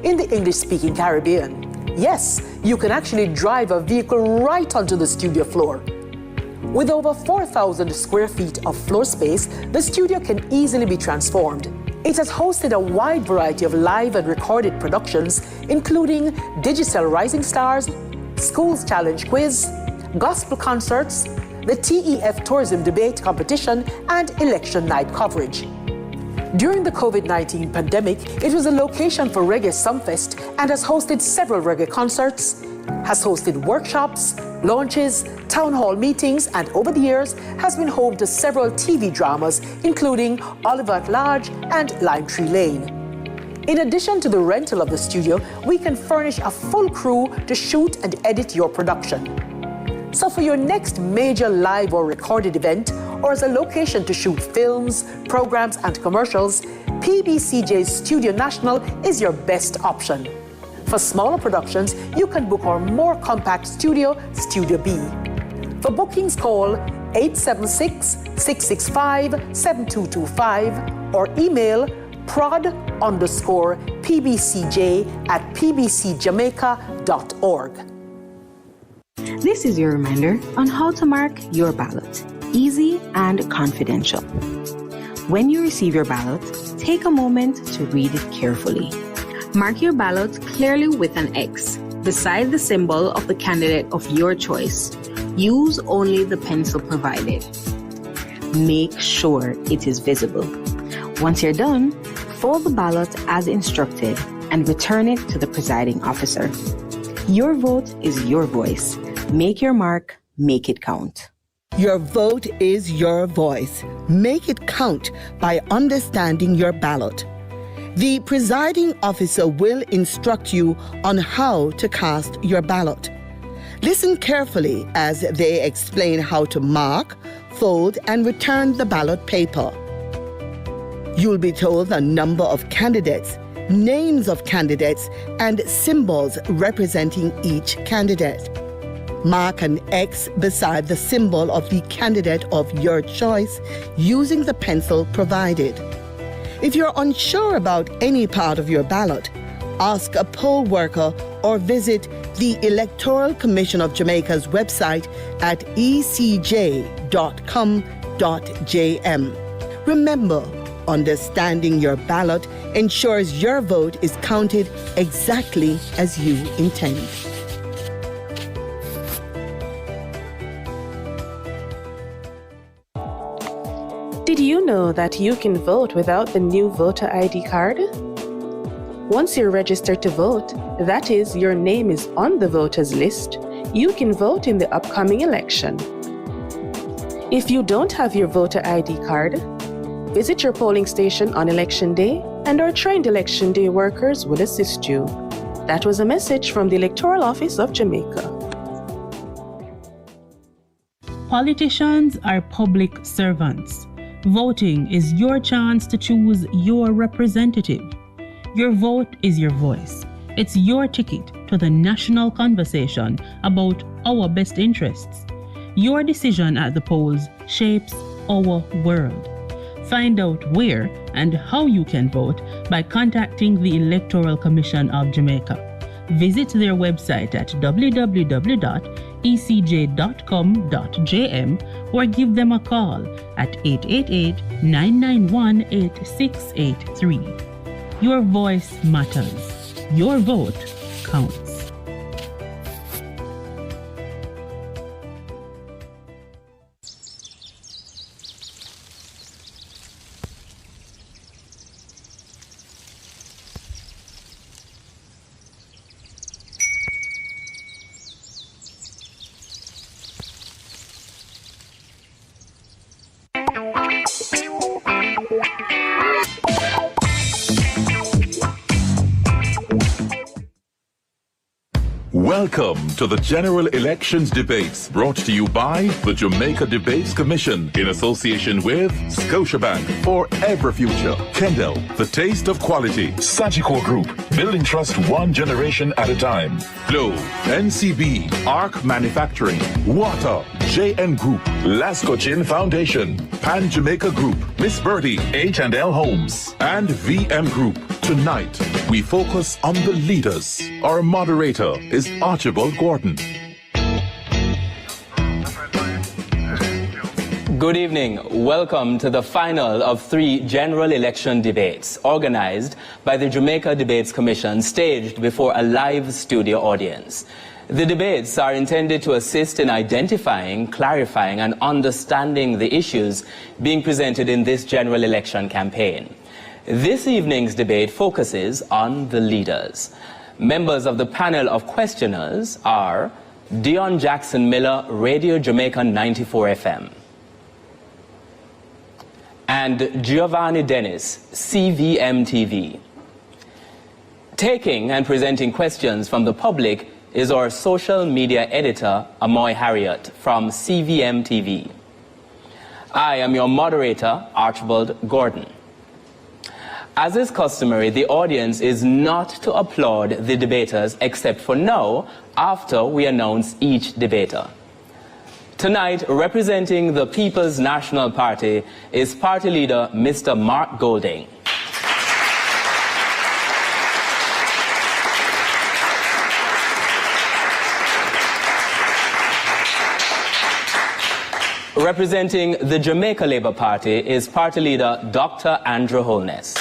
In the English-speaking Caribbean, yes, you can actually drive a vehicle right onto the studio floor. With over 4,000 square feet of floor space, the studio can easily be transformed. It has hosted a wide variety of live and recorded productions, including Digital Rising Stars, Schools Challenge Quiz, gospel concerts, the TEF Tourism Debate Competition, and election night coverage. During the COVID-19 pandemic, it was a location for Reggae Sumfest and has hosted several reggae concerts, has hosted workshops, launches, town hall meetings, and over the years has been home to several TV dramas, including Oliver at Large and Lime Tree Lane. In addition to the rental of the studio, we can furnish a full crew to shoot and edit your production. So for your next major live or recorded event, or as a location to shoot films, programs, and commercials, PBCJ's Studio National is your best option. For smaller productions, you can book our more compact studio, Studio B. For bookings, call 876-665-7225 or email prod_pbcj@pbcjamaica.org. This is your reminder on how to mark your ballot. Easy and confidential. When you receive your ballot, take a moment to read it carefully. Mark your ballot clearly with an X beside the symbol of the candidate of your choice. Use only the pencil provided. Make sure it is visible. Once you're done, fold the ballot as instructed and return it to the presiding officer. Your vote is your voice. Make your mark, make it count. Your vote is your voice. Make it count by understanding your ballot. The presiding officer will instruct you on how to cast your ballot. Listen carefully as they explain how to mark, fold, and return the ballot paper. You'll be told the number of candidates, names of candidates, and symbols representing each candidate. Mark an X beside the symbol of the candidate of your choice using the pencil provided. If you're unsure about any part of your ballot, ask a poll worker or visit the Electoral Commission of Jamaica's website at ecj.com.jm. Remember, understanding your ballot ensures your vote is counted exactly as you intend. Did you know that you can vote without the new voter ID card? Once you're registered to vote, that is, your name is on the voters list, you can vote in the upcoming election. If you don't have your voter ID card, visit your polling station on election day and our trained election day workers will assist you. That was a message from the Electoral Office of Jamaica. Politicians are public servants. Voting is your chance to choose your representative. Your vote is your voice. It's your ticket to the national conversation about our best interests. Your decision at the polls shapes our world. Find out where and how you can vote by contacting the Electoral Commission of Jamaica. Visit their website at www.ecj.com.jm or give them a call at 888-991-8683. Your voice matters. Your vote counts. Welcome to the General Elections Debates, brought to you by the Jamaica Debates Commission in association with Scotiabank for Every Future, Kendall, the taste of quality, Sagicor Group, building trust one generation at a time, Glow, NCB, Arc Manufacturing, Water, JN Group, Lasco Chin Foundation, Pan Jamaica Group, Miss Birdie, H&L Homes, and VM Group. Tonight, we focus on the leaders. Our moderator is Archibald Gordon. Good evening. Welcome to the final of 3 general election debates organized by the Jamaica Debates Commission, staged before a live studio audience. The debates are intended to assist in identifying, clarifying, and understanding the issues being presented in this general election campaign. This evening's debate focuses on the leaders. Members of the panel of questioners are Dion Jackson Miller, Radio Jamaica 94 FM. And Giovanni Dennis, CVM TV. Taking and presenting questions from the public is our social media editor, Amoy Harriott, from CVM TV. I am your moderator, Archibald Gordon. As is customary, the audience is not to applaud the debaters except for now, after we announce each debater. Tonight, representing the People's National Party is party leader Mr. Mark Golding. Representing the Jamaica Labour Party is party leader Dr. Andrew Holness.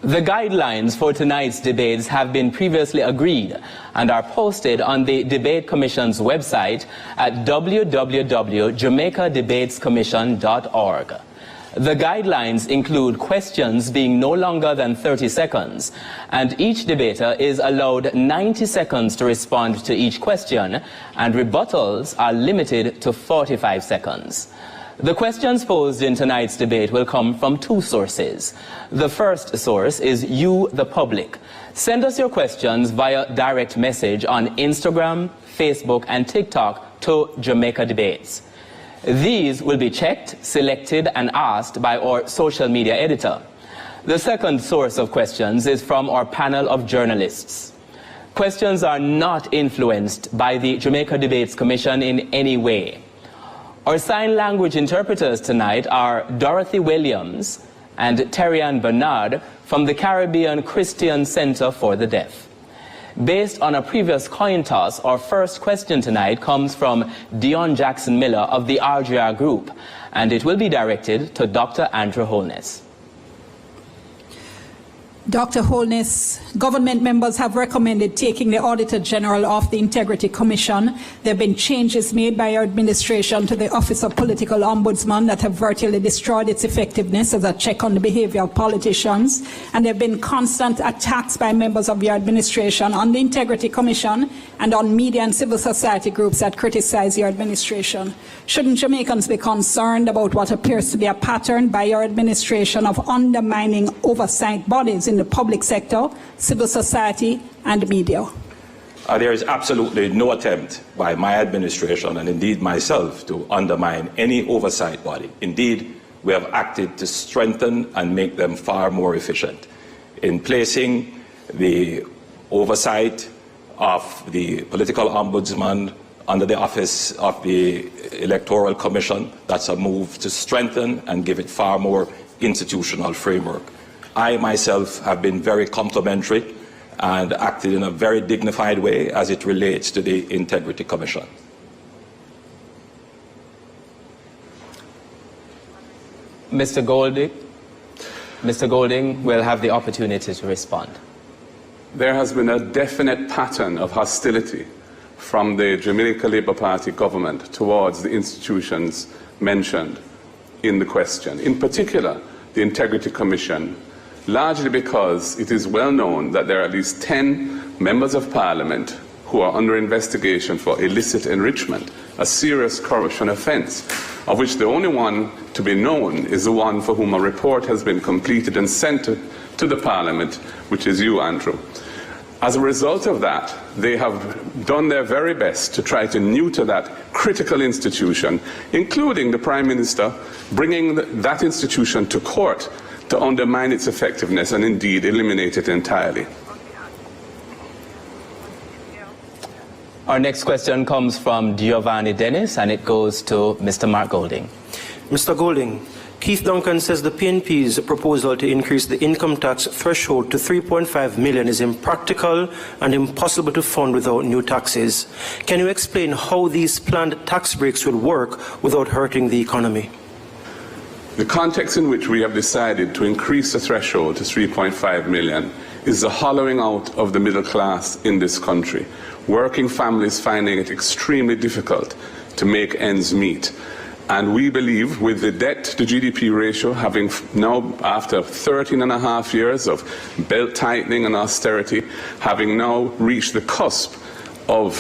The guidelines for tonight's debates have been previously agreed and are posted on the Debate Commission's website at www.jamaicadebatescommission.org. The guidelines include questions being no longer than 30 seconds, and each debater is allowed 90 seconds to respond to each question, and rebuttals are limited to 45 seconds. The questions posed in tonight's debate will come from 2 sources. The first source is you, the public. Send us your questions via direct message on Instagram, Facebook, and TikTok to Jamaica Debates. These will be checked, selected, and asked by our social media editor. The second source of questions is from our panel of journalists. Questions are not influenced by the Jamaica Debates Commission in any way. Our sign language interpreters tonight are Dorothy Williams and Terrian Bernard from the Caribbean Christian Center for the Deaf. Based on a previous coin toss, our first question tonight comes from Dion Jackson Miller of the RGR Group, and it will be directed to Dr. Andrew Holness. Dr. Holness, government members have recommended taking the Auditor General off the Integrity Commission. There have been changes made by your administration to the Office of Political Ombudsman that have virtually destroyed its effectiveness as a check on the behavior of politicians. And there have been constant attacks by members of your administration on the Integrity Commission and on media and civil society groups that criticize your administration. Shouldn't Jamaicans be concerned about what appears to be a pattern by your administration of undermining oversight bodies in the public sector, civil society, and media? There is absolutely no attempt by my administration and indeed myself to undermine any oversight body. Indeed, we have acted to strengthen and make them far more efficient. In placing the oversight of the political ombudsman under the office of the Electoral Commission, that's a move to strengthen and give it far more institutional framework. I myself have been very complimentary and acted in a very dignified way as it relates to the Integrity Commission. Mr. Golding will have the opportunity to respond. There has been a definite pattern of hostility from the Jamaica Labour Party government towards the institutions mentioned in the question, in particular the Integrity Commission, largely because it is well known that there are at least 10 members of Parliament who are under investigation for illicit enrichment, a serious corruption offence, of which the only one to be known is the one for whom a report has been completed and sent to the Parliament, which is you, Andrew. As a result of that, they have done their very best to try to neuter that critical institution, including the Prime Minister bringing that institution to court to undermine its effectiveness and indeed eliminate it entirely. Our next question comes from Giovanni Dennis, and it goes to Mr. Mark Golding. Mr. Golding, Keith Duncan says the PNP's proposal to increase the income tax threshold to 3.5 million is impractical and impossible to fund without new taxes. Can you explain how these planned tax breaks will work without hurting the economy? The context in which we have decided to increase the threshold to 3.5 million is the hollowing out of the middle class in this country. Working families finding it extremely difficult to make ends meet. And we believe with the debt to GDP ratio having now, after 13 and a half years of belt tightening and austerity, having now reached the cusp of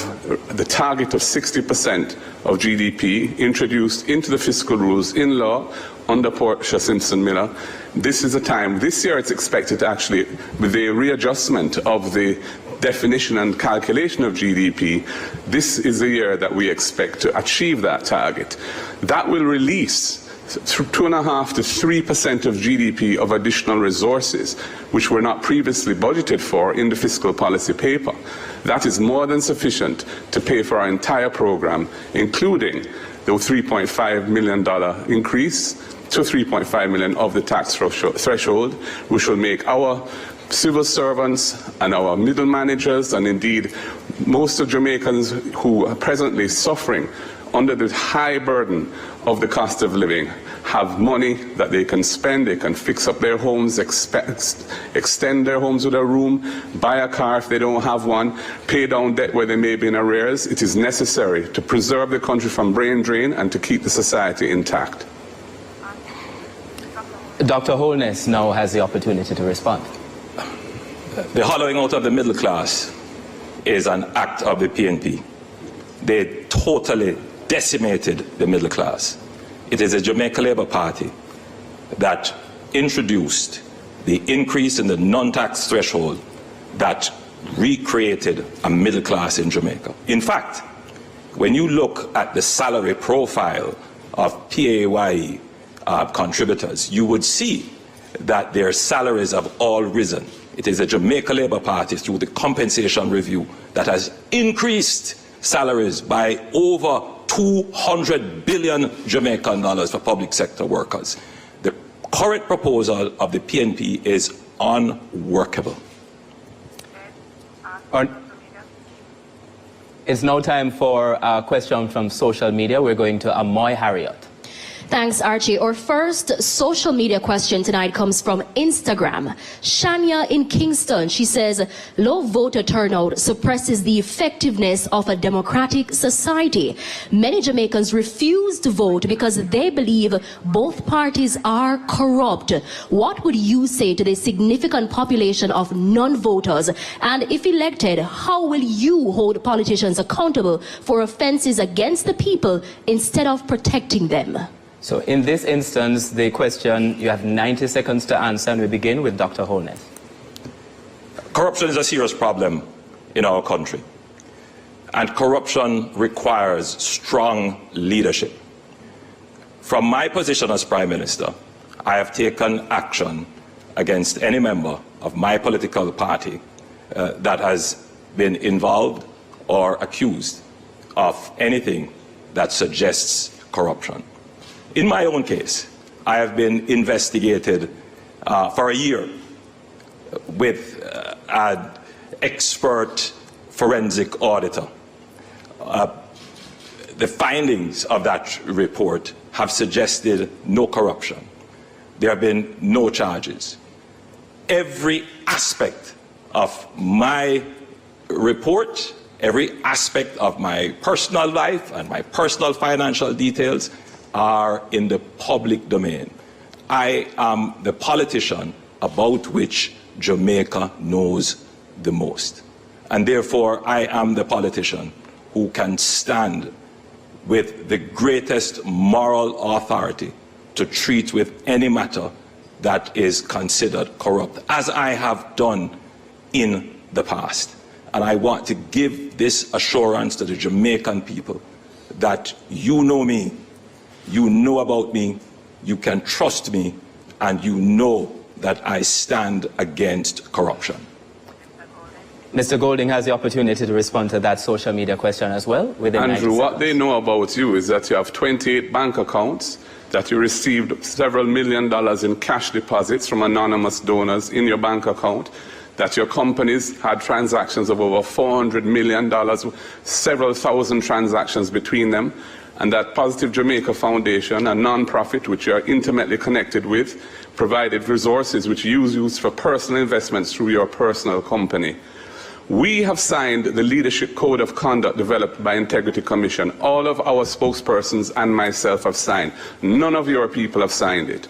the target of 60% of GDP introduced into the fiscal rules in law under Portia Simpson Miller, this is a time, this year it's expected to actually, with the readjustment of the definition and calculation of GDP, this is the year that we expect to achieve that target. That will release 2.5% to 3% of GDP of additional resources, which were not previously budgeted for in the fiscal policy paper. That is more than sufficient to pay for our entire program, including the $3.5 million increase to 3.5 million of the tax threshold, which will make our civil servants and our middle managers, and indeed most of Jamaicans who are presently suffering under the high burden of the cost of living, have money that they can spend, they can fix up their homes, extend their homes with a room, buy a car if they don't have one, pay down debt where they may be in arrears. It is necessary to preserve the country from brain drain and to keep the society intact. Dr. Holness now has the opportunity to respond. The hollowing out of the middle class is an act of the PNP. They totally decimated the middle class. It is the Jamaica Labour Party that introduced the increase in the non-tax threshold that recreated a middle class in Jamaica. In fact, when you look at the salary profile of PAYE contributors, you would see that their salaries have all risen. It is the Jamaica Labour Party, through the compensation review, that has increased salaries by over 200 billion Jamaican dollars for public sector workers. The current proposal of the PNP is unworkable. It's now time for a question from social media. We're going to Amoy Harriot. Thanks, Archie. Our first social media question tonight comes from Instagram. Shania in Kingston, she says, low voter turnout suppresses the effectiveness of a democratic society. Many Jamaicans refuse to vote because they believe both parties are corrupt. What would you say to the significant population of non-voters? And if elected, how will you hold politicians accountable for offenses against the people instead of protecting them? So in this instance, the question, you have 90 seconds to answer, and we begin with Dr. Holness. Corruption is a serious problem in our country, and corruption requires strong leadership. From my position as Prime Minister, I have taken action against any member of my political party that has been involved or accused of anything that suggests corruption. In my own case, I have been investigated for a year with an expert forensic auditor. The findings of that report have suggested no corruption. There have been no charges. Every aspect of my report, every aspect of my personal life and my personal financial details are in the public domain. I am the politician about which Jamaica knows the most. And therefore, I am the politician who can stand with the greatest moral authority to treat with any matter that is considered corrupt, as I have done in the past. And I want to give this assurance to the Jamaican people that you know me, you know about me, you can trust me, and you know that I stand against corruption. Mr. Golding has the opportunity to respond to that social media question as well. Within Andrew, what they know about you is that you have 28 bank accounts, that you received several $1 million in cash deposits from anonymous donors in your bank account, that your companies had transactions of over $400 million, several thousand transactions between them, and that Positive Jamaica Foundation, a non-profit which you are intimately connected with, provided resources which you use for personal investments through your personal company. We have signed the Leadership Code of Conduct developed by Integrity Commission. All of our spokespersons and myself have signed. None of your people have signed it.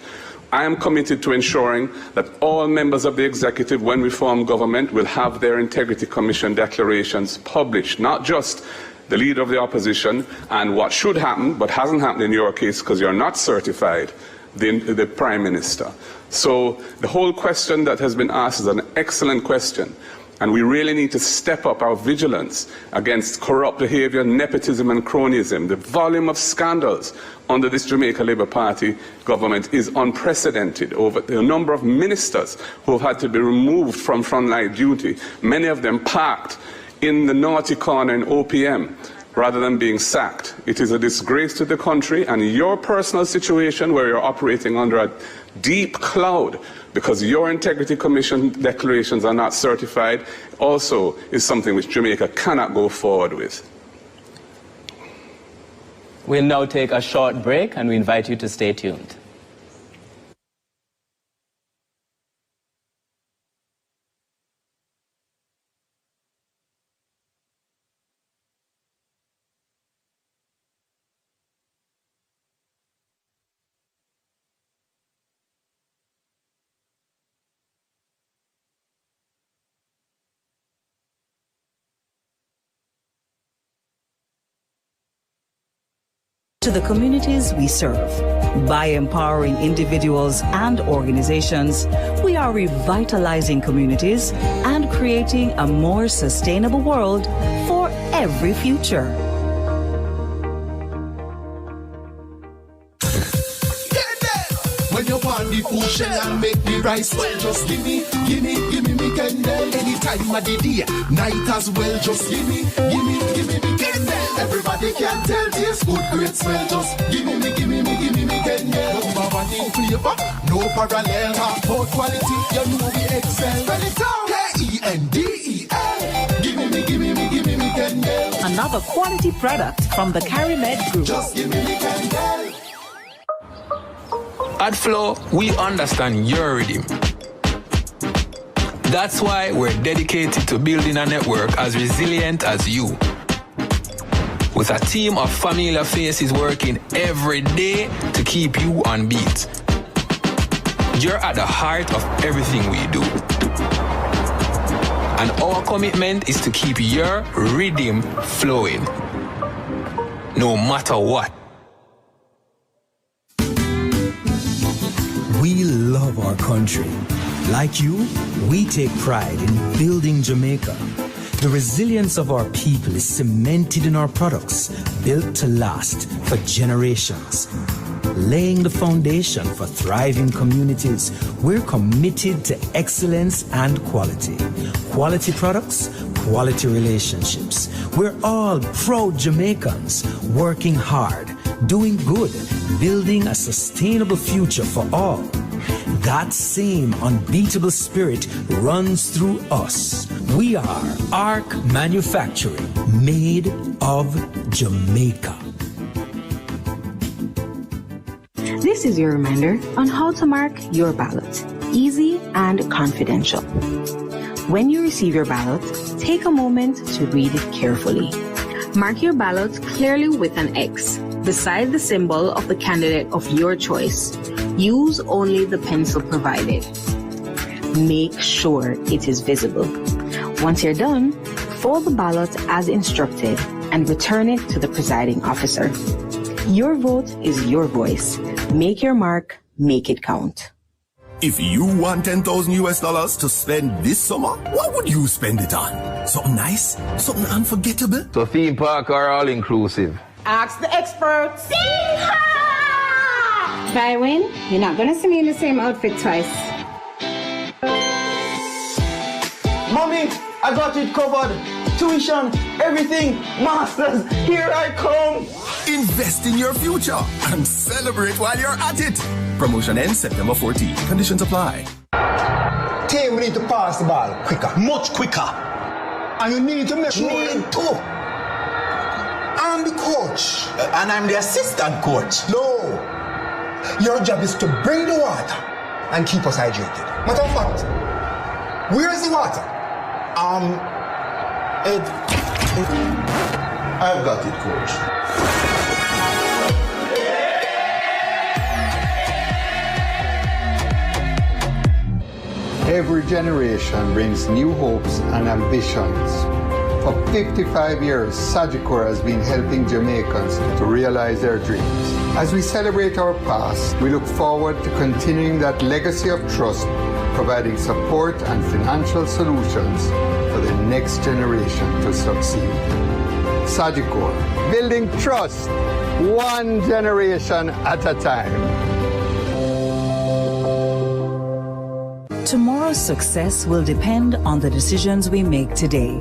I am committed to ensuring that all members of the executive, when we form government, will have their Integrity Commission declarations published, not just the leader of the opposition and what should happen, but hasn't happened in your case because you're not certified, the Prime Minister. So the whole question that has been asked is an excellent question. And we really need to step up our vigilance against corrupt behavior, nepotism and cronyism. The volume of scandals under this Jamaica Labour Party government is unprecedented. Over the number of ministers who have had to be removed from frontline duty, many of them parked in the naughty corner in OPM rather than being sacked. It is a disgrace to the country, and your personal situation where you're operating under a deep cloud because your Integrity Commission declarations are not certified also is something which Jamaica cannot go forward with. We'll now take a short break and we invite you to stay tuned. To the communities we serve. By empowering individuals and organizations, we are revitalizing communities and creating a more sustainable world for every future. When you want the food shell and make the rice well, just give me me Kendall. Anytime of the day, night as well, just give me me Kendall. Everybody can tell, taste good, great smell, just give me me Kendall. Number one in flavor, no parallel, hard quality, you know we excel. Spell it out, Kendel. Give me me Kendall. Another quality product from the CariMed Group. Just give me Kendall. At Flow, we understand your rhythm. That's why we're dedicated to building a network as resilient as you. With a team of familiar faces working every day to keep you on beat. You're at the heart of everything we do. And our commitment is to keep your rhythm flowing. No matter what. We love our country. Like you, we take pride in building Jamaica. The resilience of our people is cemented in our products, built to last for generations. Laying the foundation for thriving communities, we're committed to excellence and quality. Quality products, quality relationships. We're all proud Jamaicans, working hard, doing good, building a sustainable future for all. That same unbeatable spirit runs through us. We are ARC Manufacturing, made of Jamaica. This is your reminder on how to mark your ballot, easy and confidential. When you receive your ballot, take a moment to read it carefully. Mark your ballot clearly with an X beside the symbol of the candidate of your choice. Use only the pencil provided. Make sure it is visible. Once you're done, fold the ballot as instructed and return it to the presiding officer. Your vote is your voice. Make your mark, make it count. If you want $10,000 to spend this summer, what would you spend it on? Something nice? Something unforgettable? So theme park or all-inclusive? Ask the experts. If I win, you're not going to see me in the same outfit twice. Mommy, I got it covered. Tuition, everything. Masters, here I come. Invest in your future and celebrate while you're at it. Promotion ends September 14. Conditions apply. Team, we need to pass the ball quicker. Much quicker. And you need to make sure. Need to. I'm the coach. And I'm the assistant coach. No. Your job is to bring the water and keep us hydrated. Matter of fact, where's the water? I've got it, coach. Every generation brings new hopes and ambitions. For 55 years, Sagicor has been helping Jamaicans to realize their dreams. As we celebrate our past, we look forward to continuing that legacy of trust, providing support and financial solutions for the next generation to succeed. Sagicor, building trust, one generation at a time. Tomorrow's success will depend on the decisions we make today.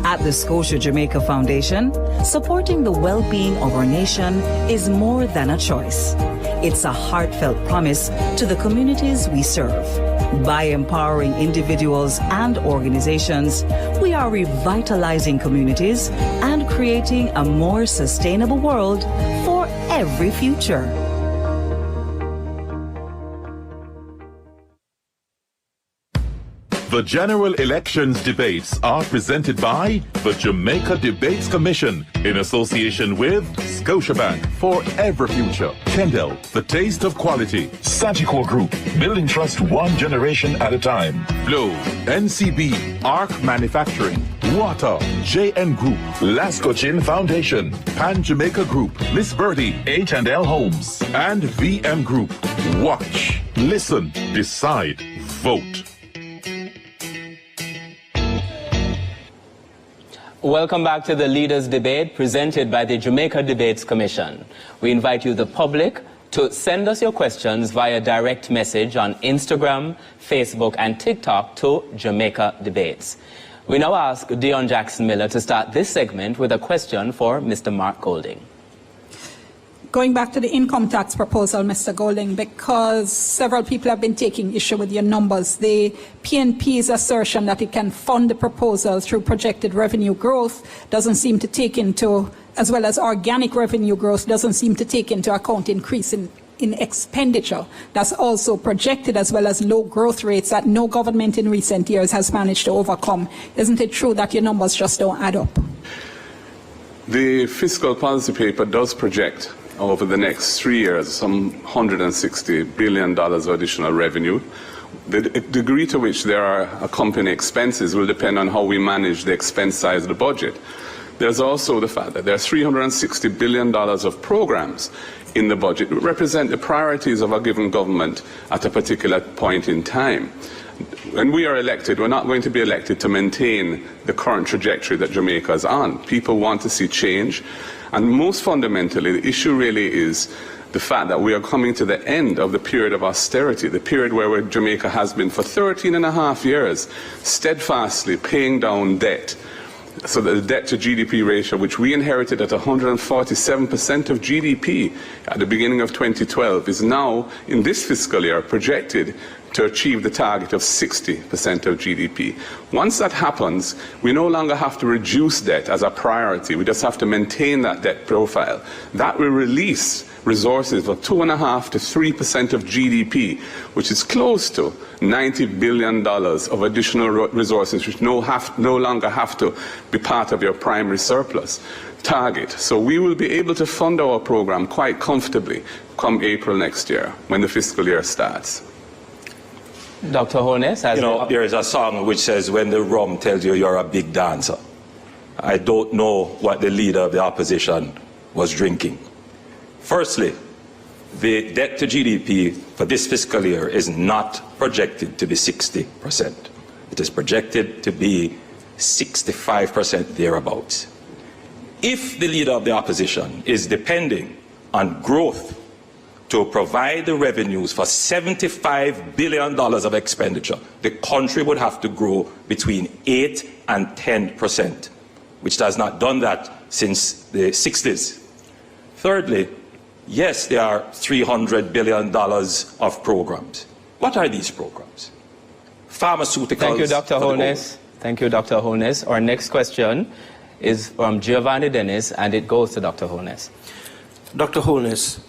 At the Scotia Jamaica Foundation, supporting the well-being of our nation is more than a choice. It's a heartfelt promise to the communities we serve. By empowering individuals and organizations, we are revitalizing communities and creating a more sustainable world for every future. The general elections debates are presented by the Jamaica Debates Commission in association with Scotiabank for every future, Kendall, the taste of quality, Sagicor Group, building trust one generation at a time, Flow, NCB, Arc Manufacturing, Water, JN Group, Lasco Chin Foundation, Pan Jamaica Group, Miss Birdie, H&L Homes, and VM Group. Watch, listen, decide, vote. Welcome back to the Leaders Debate presented by the Jamaica Debates Commission. We invite you, the public, to send us your questions via direct message on Instagram, Facebook and TikTok to Jamaica Debates. We now ask Dion Jackson-Miller to start this segment with a question for Mr. Mark Golding. Going back to the income tax proposal, Mr. Golding, because several people have been taking issue with your numbers. The PNP's assertion that it can fund the proposal through projected revenue growth doesn't seem to take into, as well as organic revenue growth, doesn't seem to take into account increase in expenditure. That's also projected, as well as low growth rates that no government in recent years has managed to overcome. Isn't it true that your numbers just don't add up? The fiscal policy paper does project over the next 3 years some $160 billion of additional revenue. The degree to which there are accompanying expenses will depend on how we manage the expense side of the budget. There's also the fact that there are $360 billion of programs in the budget that represent the priorities of a given government at a particular point in time. When we are elected, we're not going to be elected to maintain the current trajectory that Jamaica is on. People want to see change. And most fundamentally, the issue really is the fact that we are coming to the end of the period of austerity, the period where Jamaica has been for 13 and a half years, steadfastly paying down debt. So that the debt to GDP ratio, which we inherited at 147% of GDP at the beginning of 2012, is now, in this fiscal year, projected to achieve the target of 60% of GDP. Once that happens, we no longer have to reduce debt as a priority. We just have to maintain that debt profile. That will release resources of 2.5% to 3% of GDP, which is close to $90 billion of additional resources, which no longer have to be part of your primary surplus target. So we will be able to fund our program quite comfortably come April next year, when the fiscal year starts. Dr. Holness, there is a song which says, when the rum tells you you're a big dancer. I don't know what the leader of the opposition was drinking. Firstly, the debt to GDP for this fiscal year is not projected to be 60%. It is projected to be 65% thereabouts. If the leader of the opposition is depending on growth to provide the revenues for $75 billion of expenditure, the country would have to grow between 8 and 10%, which has not done that since the 60s. Thirdly, yes, there are $300 billion of programs. What are these programs? Pharmaceuticals. Thank you, Dr. Holness. Thank you, Dr. Holness. Our next question is from Giovanni Dennis, and it goes to Dr. Holness. Dr. Holness,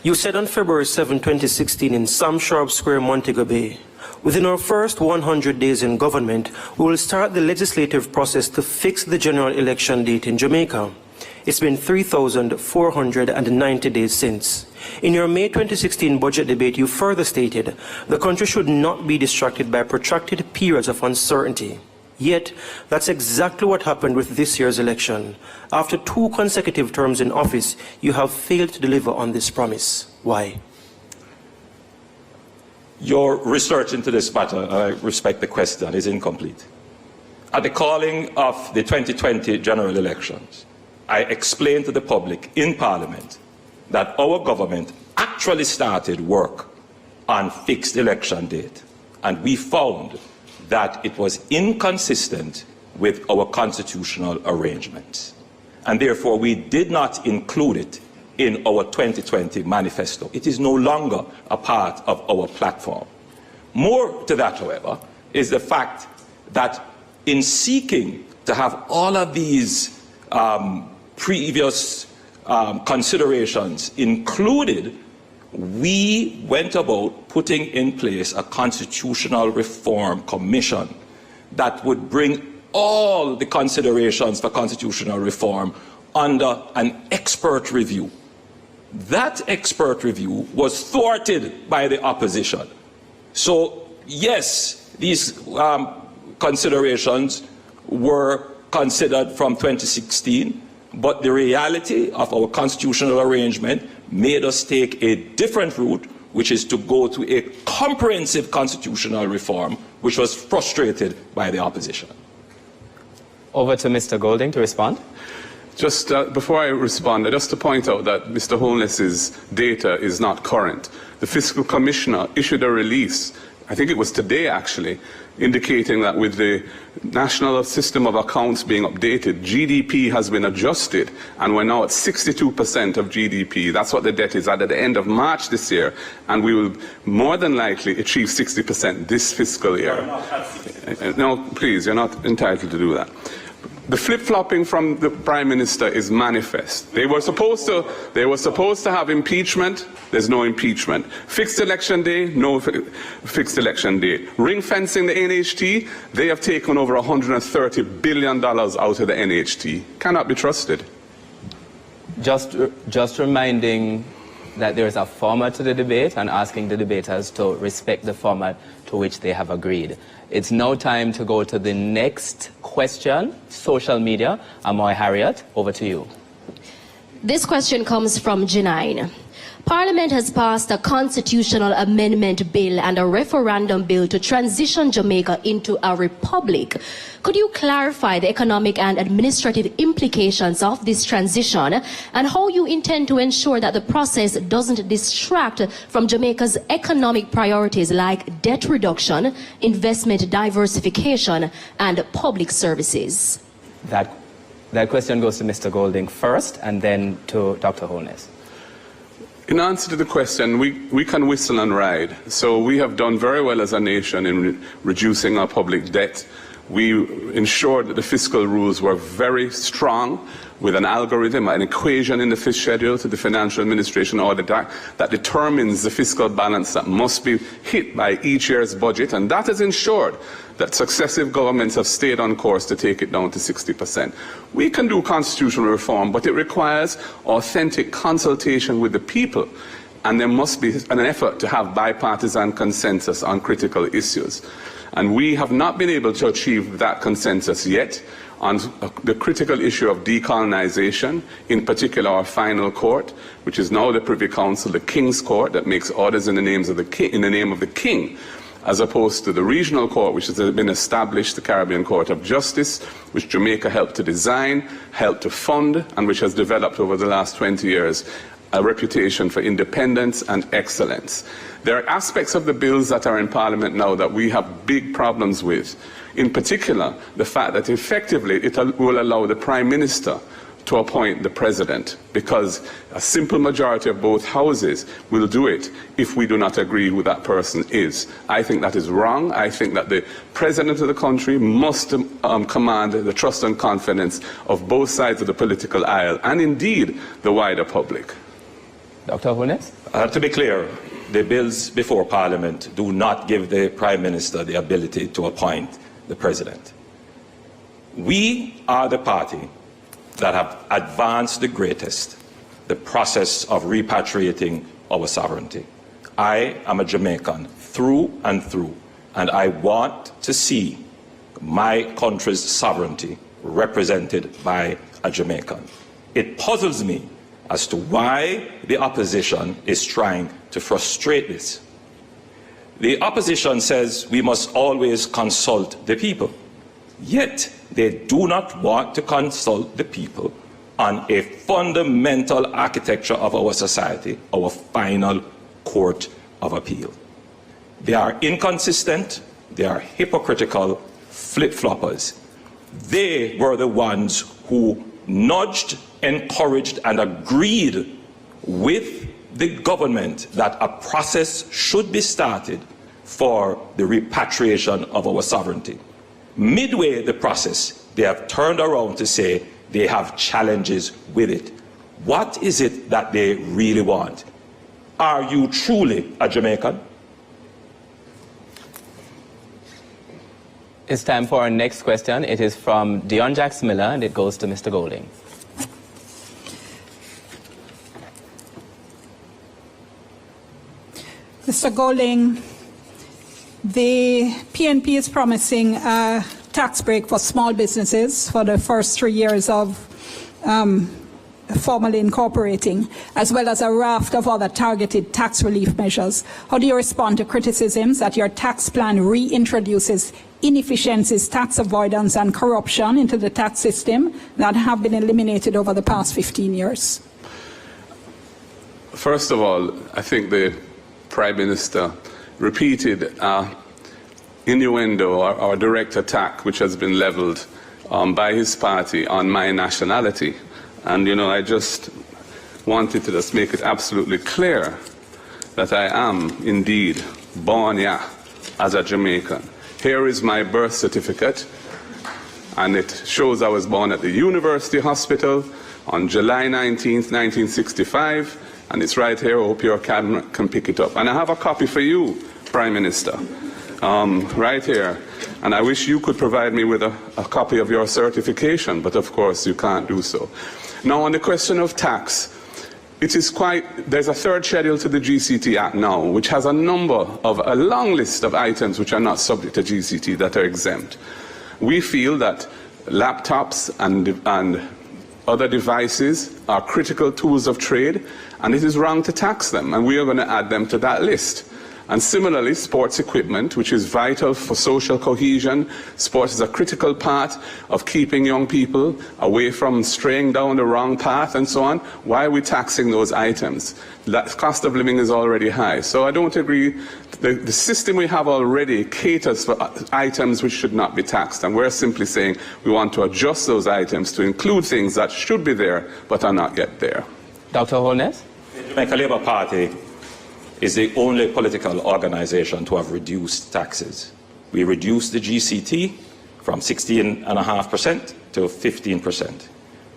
you said on February 7, 2016 in Sam Sharp Square, Montego Bay, within our first 100 days in government, we will start the legislative process to fix the general election date in Jamaica. It's been 3,490 days since. In your May 2016 budget debate, you further stated the country should not be distracted by protracted periods of uncertainty. Yet, that's exactly what happened with this year's election. After 2 consecutive terms in office, you have failed to deliver on this promise. Why? Your research into this matter, I respect the question, is incomplete. At the calling of the 2020 general elections, I explained to the public in Parliament that our government actually started work on fixed election date, and we found that it was inconsistent with our constitutional arrangements. And therefore, we did not include it in our 2020 manifesto. It is no longer a part of our platform. More to that, however, is the fact that in seeking to have all of these previous considerations included, we went about putting in place a constitutional reform commission that would bring all the considerations for constitutional reform under an expert review. That expert review was thwarted by the opposition. So, yes, these considerations were considered from 2016, but the reality of our constitutional arrangement made us take a different route, which is to go to a comprehensive constitutional reform, which was frustrated by the opposition. Over to Mr. Golding to respond. Just before I respond, just to point out that Mr. Holness's data is not current. The Fiscal Commissioner issued a release, I think it was today actually, indicating that with the National System of Accounts being updated, GDP has been adjusted, and we're now at 62% of GDP. That's what the debt is at the end of March this year, and we will more than likely achieve 60% this fiscal year. No, please, you're not entitled to do that. The flip-flopping from the Prime Minister is manifest. They were supposed to have impeachment. There's no impeachment. Fixed election day, no fixed election day. Ring fencing the NHT, they have taken over $130 billion out of the NHT. Cannot be trusted. Just reminding that there is a format to the debate and asking the debaters to respect the format to which they have agreed. It's now time to go to the next question, social media. Amoy Harriet, over to you. This question comes from Janine. Parliament has passed a constitutional amendment bill and a referendum bill to transition Jamaica into a republic. Could you clarify the economic and administrative implications of this transition and how you intend to ensure that the process doesn't distract from Jamaica's economic priorities like debt reduction, investment diversification, and public services? That question goes to Mr. Golding first and then to Dr. Holness. In answer to the question, we can whistle and ride. So we have done very well as a nation in reducing our public debt. We ensured that the fiscal rules were very strong with an algorithm, an equation in the fifth schedule to the Financial Administration Audit Act that determines the fiscal balance that must be hit by each year's budget, and that has ensured that successive governments have stayed on course to take it down to 60%. We can do constitutional reform, but it requires authentic consultation with the people, and there must be an effort to have bipartisan consensus on critical issues. And we have not been able to achieve that consensus yet on the critical issue of decolonization, in particular our final court, which is now the Privy Council, the King's Court, that makes orders in the name of the King, as opposed to the regional court, which has been established, the Caribbean Court of Justice, which Jamaica helped to design, helped to fund, and which has developed over the last 20 years. a reputation for independence and excellence. There are aspects of the bills that are in Parliament now that we have big problems with. In particular, the fact that effectively it will allow the Prime Minister to appoint the President, because a simple majority of both houses will do it if we do not agree who that person is. I think that is wrong. I think that the President of the country must command the trust and confidence of both sides of the political aisle, and indeed the wider public. Dr. Holness? To be clear, the bills before Parliament do not give the Prime Minister the ability to appoint the President. We are the party that have advanced the greatest, the process of repatriating our sovereignty. I am a Jamaican through and through, and I want to see my country's sovereignty represented by a Jamaican. It puzzles me as to why the opposition is trying to frustrate this. The opposition says we must always consult the people, yet they do not want to consult the people on a fundamental architecture of our society, our final court of appeal. They are inconsistent, they are hypocritical, flip-floppers. They were the ones who nudged, encouraged, and agreed with the government that a process should be started for the repatriation of our sovereignty. Midway the process, they have turned around to say they have challenges with it. What is it that they really want? Are you truly a Jamaican? It's time for our next question. It is from Dion Jax Miller, and it goes to Mr. Golding. Mr. Golding, the PNP is promising a tax break for small businesses for the first 3 years of formally incorporating, as well as a raft of other targeted tax relief measures. How do you respond to criticisms that your tax plan reintroduces inefficiencies, tax avoidance, and corruption into the tax system that have been eliminated over the past 15 years? First of all, I think the Prime Minister repeated innuendo or direct attack which has been leveled by his party on my nationality. And, you know, I just wanted to just make it absolutely clear that I am indeed born here as a Jamaican. Here is my birth certificate, and it shows I was born at the University Hospital on July 19th, 1965, and it's right here. I hope your camera can pick it up. And I have a copy for you, Prime Minister, right here. And I wish you could provide me with a copy of your certification, but of course you can't do so. Now, on the question of tax, there's a third schedule to the GCT Act now, which has a long list of items which are not subject to GCT that are exempt. We feel that laptops and other devices are critical tools of trade, and it is wrong to tax them, and we are going to add them to that list. And similarly, sports equipment, which is vital for social cohesion. Sports is a critical part of keeping young people away from straying down the wrong path and so on. Why are we taxing those items? That cost of living is already high. So I don't agree. The system we have already caters for items which should not be taxed. And we're simply saying we want to adjust those items to include things that should be there but are not yet there. Dr. Holness? The Jamaica Labour Party is the only political organization to have reduced taxes. We reduced the GCT from 16.5% to 15%.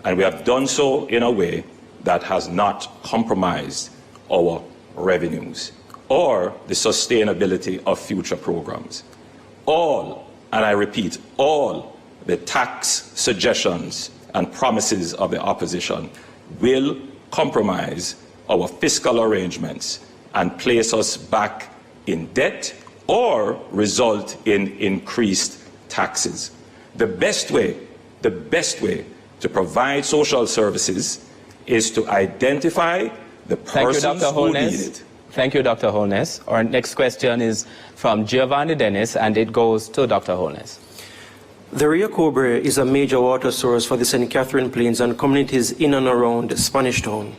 And we have done so in a way that has not compromised our revenues or the sustainability of future programs. All, and I repeat, all the tax suggestions and promises of the opposition will compromise our fiscal arrangements and place us back in debt or result in increased taxes. The best way to provide social services is to identify the persons who need it. Thank you, Dr. Holness. Our next question is from Giovanni Dennis, and it goes to Dr. Holness. The Rio Cobre is a major water source for the St. Catherine Plains and communities in and around Spanish Town.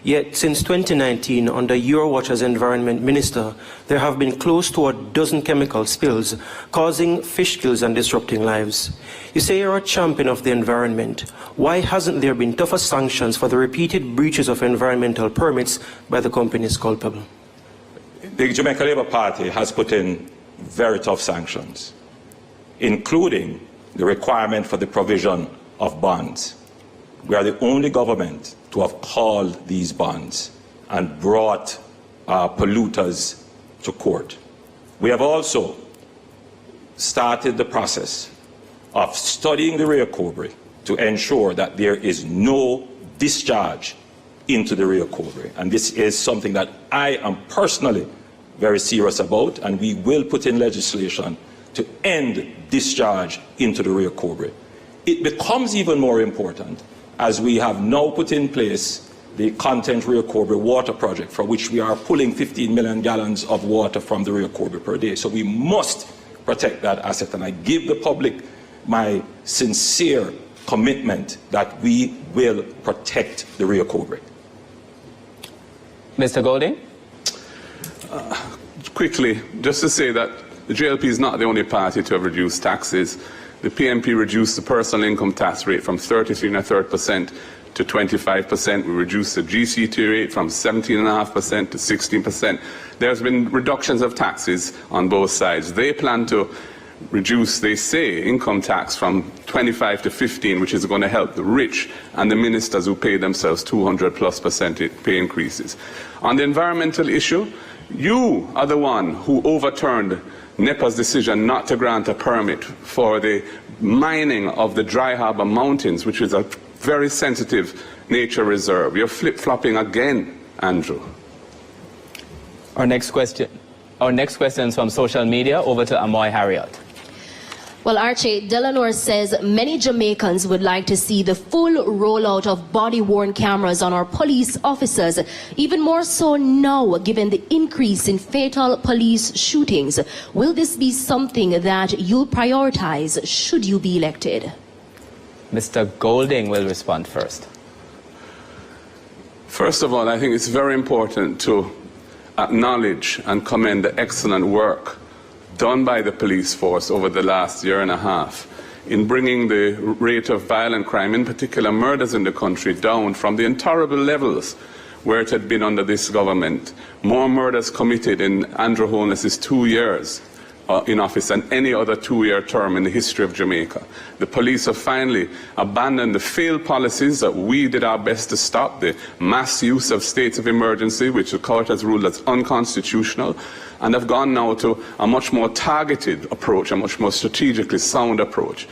Yet, since 2019, under your watch as Environment Minister, there have been close to a dozen chemical spills, causing fish kills and disrupting lives. You say you're a champion of the environment. Why hasn't there been tougher sanctions for the repeated breaches of environmental permits by the companies culpable? The Jamaica Labour Party has put in very tough sanctions, including the requirement for the provision of bonds. We are the only government to have called these bonds and brought polluters to court. We have also started the process of studying the Rio Cobre to ensure that there is no discharge into the Rio Cobre. And this is something that I am personally very serious about, and we will put in legislation to end discharge into the Rio Cobre. It becomes even more important as we have now put in place the Content Rio Cobre water project, for which we are pulling 15 million gallons of water from the Rio Cobre per day. So we must protect that asset, and I give the public my sincere commitment that we will protect the Rio Cobre. Mr. Golding? Quickly, just to say that the JLP is not the only party to have reduced taxes. The PNP reduced the personal income tax rate from 33.33% to 25%. We reduced the GCT rate from 17.5% to 16%. There's been reductions of taxes on both sides. They plan to reduce, they say, income tax from 25 to 15, which is going to help the rich and the ministers who pay themselves 200+ % pay increases. On the environmental issue, you are the one who overturned NEPA's decision not to grant a permit for the mining of the Dry Harbour Mountains, which is a very sensitive nature reserve. You're flip-flopping again, Andrew. Our next question is from social media. Over to Amoy Harriot. Well, Archie, Delanor says many Jamaicans would like to see the full rollout of body-worn cameras on our police officers, even more so now given the increase in fatal police shootings. Will this be something that you'll prioritize should you be elected? Mr. Golding will respond first. First of all, I think it's very important to acknowledge and commend the excellent work done by the police force over the last year and a half in bringing the rate of violent crime, in particular murders in the country, down from the intolerable levels where it had been under this government. More murders committed in Andrew Holness's 2 years in office than any other 2-year term in the history of Jamaica. The police have finally abandoned the failed policies that we did our best to stop, the mass use of states of emergency, which the court has ruled as unconstitutional, and have gone now to a much more targeted approach, a much more strategically sound approach.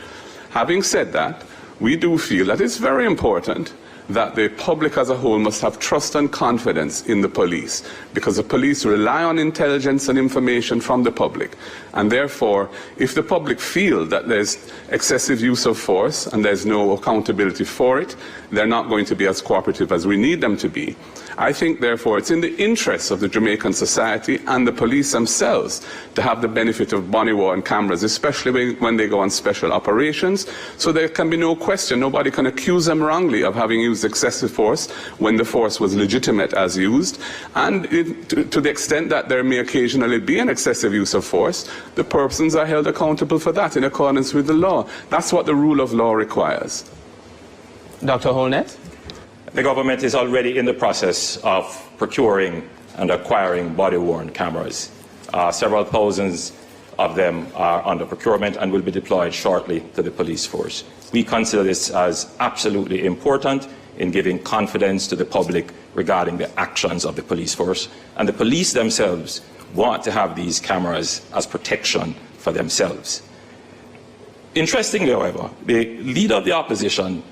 Having said that, we do feel that it's very important that the public as a whole must have trust and confidence in the police, because the police rely on intelligence and information from the public. And therefore, if the public feel that there's excessive use of force and there's no accountability for it, they're not going to be as cooperative as we need them to be. I think, therefore, it's in the interests of the Jamaican society and the police themselves to have the benefit of body-worn cameras, especially when they go on special operations, so there can be no question, nobody can accuse them wrongly of having used excessive force when the force was legitimate as used. And to the extent that there may occasionally be an excessive use of force, the persons are held accountable for that in accordance with the law. That's what the rule of law requires. Dr. Holness? The government is already in the process of procuring and acquiring body-worn cameras. Several thousands of them are under procurement and will be deployed shortly to the police force. We consider this as absolutely important in giving confidence to the public regarding the actions of the police force. And the police themselves want to have these cameras as protection for themselves. Interestingly, however, the leader of the opposition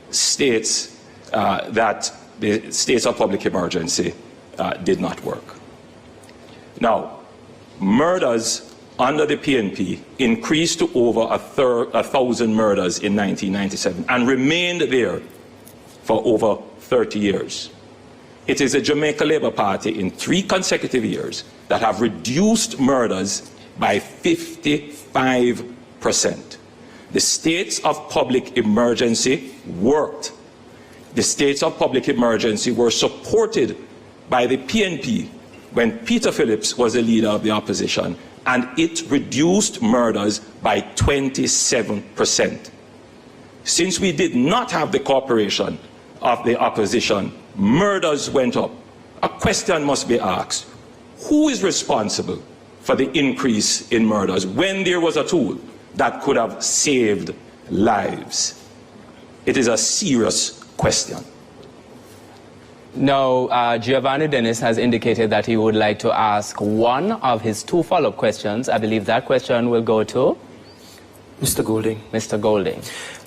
states that the state of public emergency did not work. Now, murders under the PNP increased to over 1,000 murders in 1997 and remained there for over 30 years. It is the Jamaica Labour Party in 3 consecutive years that have reduced murders by 55%. The states of public emergency worked. The states of public emergency were supported by the PNP when Peter Phillips was the leader of the opposition, and it reduced murders by 27%. Since we did not have the cooperation of the opposition, murders went up. A question must be asked: who is responsible for the increase in murders when there was a tool that could have saved lives? It is a serious question. Now, Giovanni Dennis has indicated that he would like to ask one of his two follow-up questions. I believe that question will go to Mr. Golding. Mr. Golding.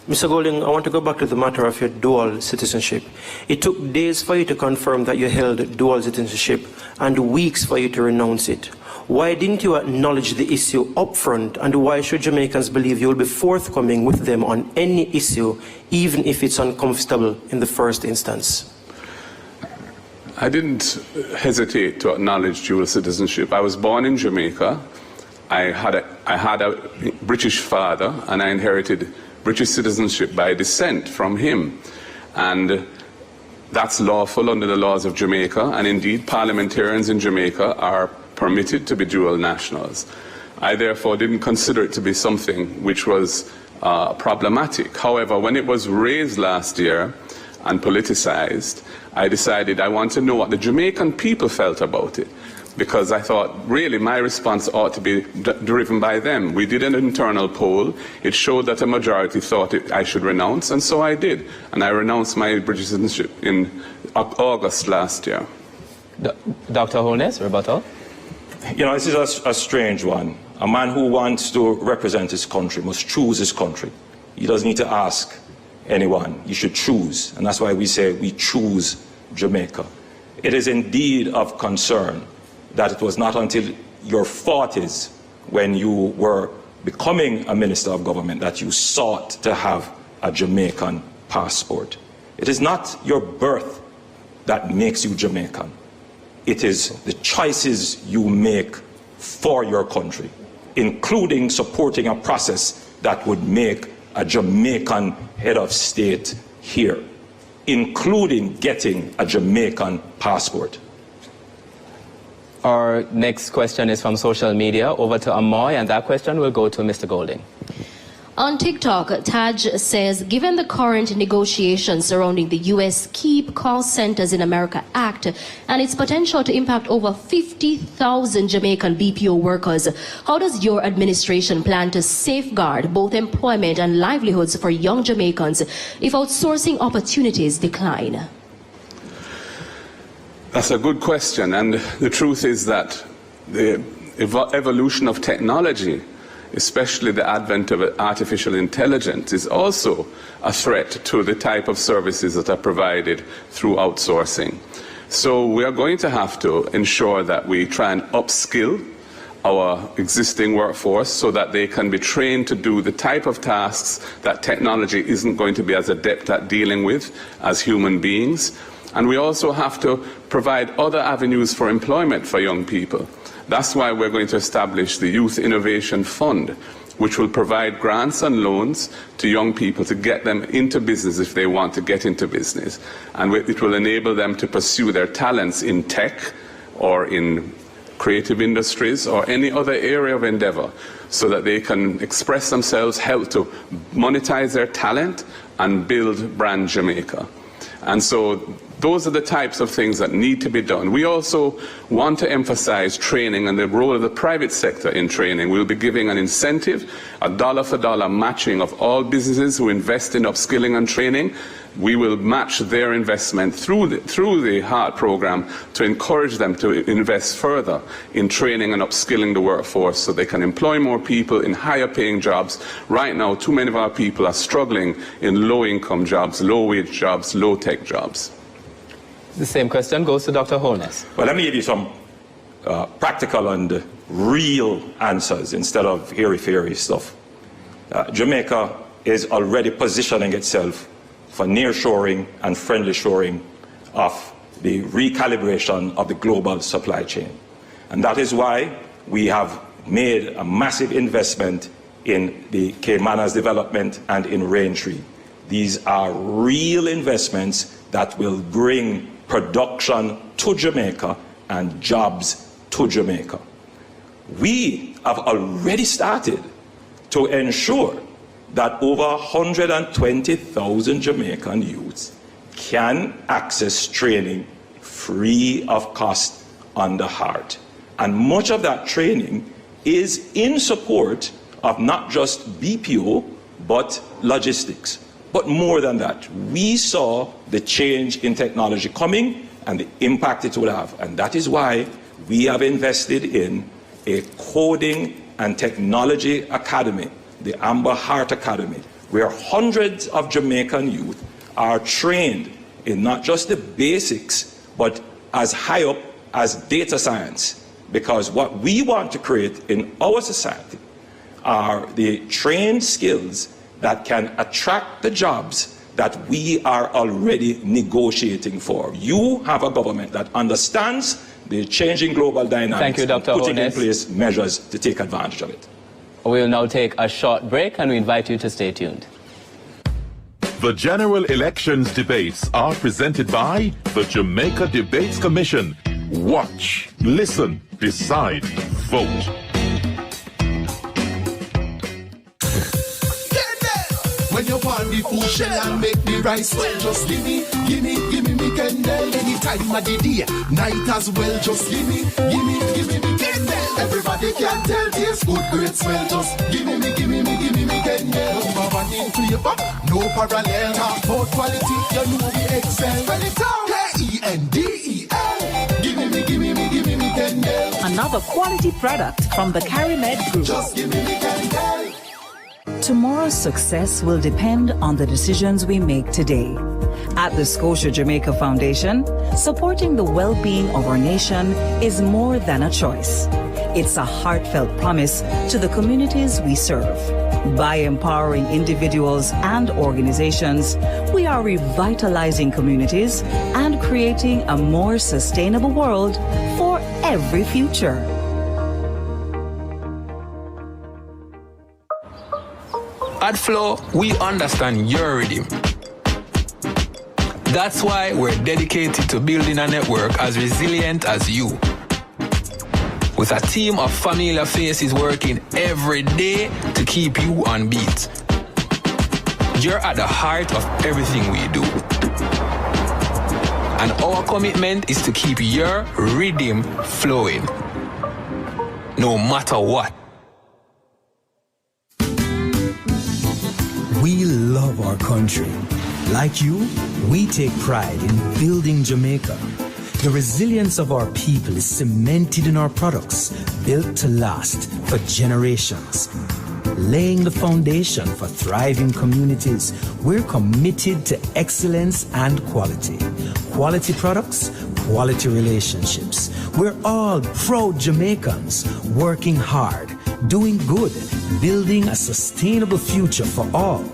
Mr. Golding, I want to go back to the matter of your dual citizenship. It took days for you to confirm that you held dual citizenship and weeks for you to renounce it. Why didn't you acknowledge the issue up front, and why should Jamaicans believe you will be forthcoming with them on any issue, even if it's uncomfortable in the first instance? I didn't hesitate to acknowledge dual citizenship. I was born in Jamaica. I had a British father, and I inherited British citizenship by descent from him. And that's lawful under the laws of Jamaica, and indeed parliamentarians in Jamaica are permitted to be dual nationals. I therefore didn't consider it to be something which was problematic. However, when it was raised last year and politicized, I decided I want to know what the Jamaican people felt about it, because I thought really my response ought to be driven by them. We did an internal poll. It showed that a majority thought I should renounce, and so I did. And I renounced my British citizenship in August last year. Dr. Holness, rebuttal. You know, this is a strange one. A man who wants to represent his country must choose his country. He doesn't need to ask anyone. He should choose. And that's why we say we choose Jamaica. It is indeed of concern that it was not until your 40s, when you were becoming a minister of government, that you sought to have a Jamaican passport. It is not your birth that makes you Jamaican. It is the choices you make for your country, including supporting a process that would make a Jamaican head of state here, including getting a Jamaican passport. Our next question is from social media. Over to Amoy, and that question will go to Mr. Golding. On TikTok, Taj says, given the current negotiations surrounding the U.S. Keep Call Centers in America Act and its potential to impact over 50,000 Jamaican BPO workers, how does your administration plan to safeguard both employment and livelihoods for young Jamaicans if outsourcing opportunities decline? That's a good question, and the truth is that the evolution of technology, especially the advent of artificial intelligence, is also a threat to the type of services that are provided through outsourcing. So we are going to have to ensure that we try and upskill our existing workforce so that they can be trained to do the type of tasks that technology isn't going to be as adept at dealing with as human beings. And we also have to provide other avenues for employment for young people. That's why we're going to establish the Youth Innovation Fund, which will provide grants and loans to young people to get them into business if they want to get into business. And it will enable them to pursue their talents in tech or in creative industries or any other area of endeavor so that they can express themselves, help to monetize their talent and build brand Jamaica. And so those are the types of things that need to be done. We also want to emphasize training and the role of the private sector in training. We'll be giving an incentive, a dollar-for-dollar matching of all businesses who invest in upskilling and training. We will match their investment through the HEART program to encourage them to invest further in training and upskilling the workforce so they can employ more people in higher paying jobs. Right now, too many of our people are struggling in low income jobs, low wage jobs, low tech jobs. The same question goes to Dr. Holness. Well, let me give you some practical and real answers instead of airy-fairy stuff. Jamaica is already positioning itself for nearshoring and friendly shoring of the recalibration of the global supply chain. And that is why we have made a massive investment in the Caymanas development and in Raintree. These are real investments that will bring production to Jamaica and jobs to Jamaica. We have already started to ensure that over 120,000 Jamaican youths can access training free of cost on the heart. And much of that training is in support of not just BPO, but logistics. But more than that, we saw the change in technology coming and the impact it will have. And that is why we have invested in a coding and technology academy, the Amber Heart Academy, where hundreds of Jamaican youth are trained in not just the basics, but as high up as data science. Because what we want to create in our society are the trained skills that can attract the jobs that we are already negotiating for. You have a government that understands the changing global dynamics. Thank you, Dr. and putting in Holness. place measures to take advantage of it. We'll now take a short break and we invite you to stay tuned. The general elections debates are presented by the Jamaica Debates Commission. Watch, listen, decide, vote. When you want the food shell and make the rice well, just give me me Kendall. Anytime of the day, night as well, just give me me Kendall. Everybody can tell tastes good, great smell. Just give me Kendall. Number one in flavor, no parallel. Half out quality, you know we excel. Spell it out, Kendel. Give me Kendall. Another quality product from the CariMed Group. Just give me Kendall. Tomorrow's success will depend on the decisions we make today. At the Scotia Jamaica Foundation, supporting the well-being of our nation is more than a choice. It's a heartfelt promise to the communities we serve. By empowering individuals and organizations, we are revitalizing communities and creating a more sustainable world for every future. At Flow, we understand your rhythm. That's why we're dedicated to building a network as resilient as you. With a team of familiar faces working every day to keep you on beat. You're at the heart of everything we do. And our commitment is to keep your rhythm flowing. No matter what. We love our country. Like you, we take pride in building Jamaica. The resilience of our people is cemented in our products, built to last for generations. Laying the foundation for thriving communities, we're committed to excellence and quality. Quality products, quality relationships. We're all proud Jamaicans, working hard, doing good, building a sustainable future for all.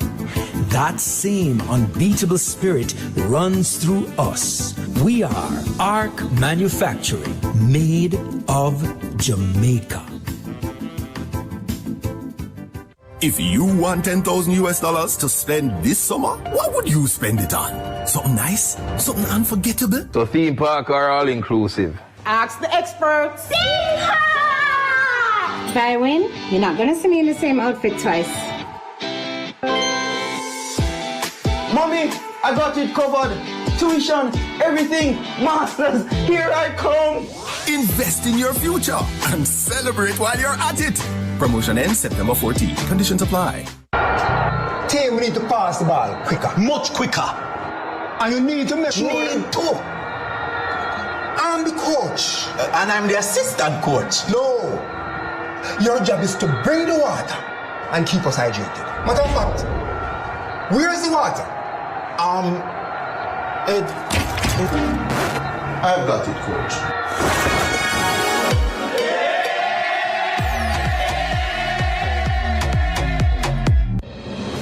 That same unbeatable spirit runs through us. We are ARC Manufacturing, made of Jamaica. If you want $10,000 to spend this summer, what would you spend it on? Something nice? Something unforgettable? So theme park or all inclusive? Ask the experts. If I win, you're not gonna see me in the same outfit twice. Mommy, I got it covered. Tuition, everything, masters, here I come. Invest in your future and celebrate while you're at it. Promotion ends September 14. Conditions apply. Team, we need to pass the ball quicker, much quicker. And you need to make sure. Need to. I'm the coach. And I'm the assistant coach. No. Your job is to bring the water and keep us hydrated. Matter of fact, where is the water? I've got it, coach.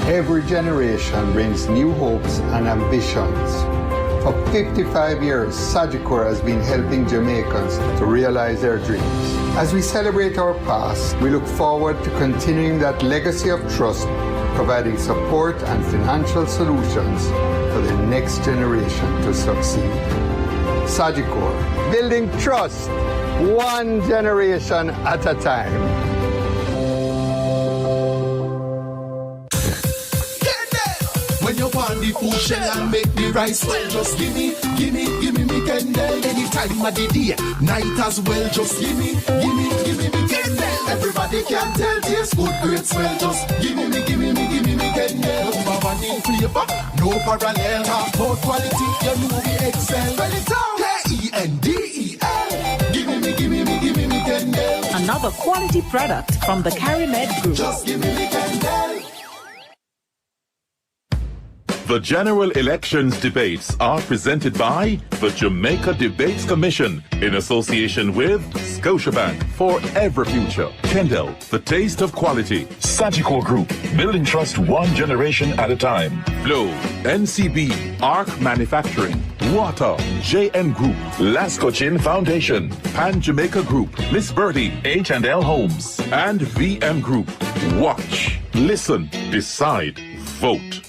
Every generation brings new hopes and ambitions. For 55 years, Sagicor has been helping Jamaicans to realize their dreams. As we celebrate our past, we look forward to continuing that legacy of trust, providing support and financial solutions for the next generation to succeed. Sagicor, building trust, one generation at a time. When you want the food shell and make the rice well, just gimme me Kendall. Anytime of the day, night as well, just gimme me Kendall. Everybody can tell tastes good, great smell, just gimme me Kendall. Number one in flavor, no parallel, half about quality, you know we excel. Spell it out, Kendel. Gimme me Kendall. Another quality product from the CariMed Group. Just gimme me Kendall. The general elections debates are presented by the Jamaica Debates Commission in association with Scotiabank for every future. Kendall, the taste of quality. Sagicor Group, building trust one generation at a time. Flow, NCB, Arc Manufacturing, Water, JN Group, Lasco Chin Foundation, Pan Jamaica Group, Miss Birdie, H&L Homes, and VM Group. Watch, listen, decide, vote.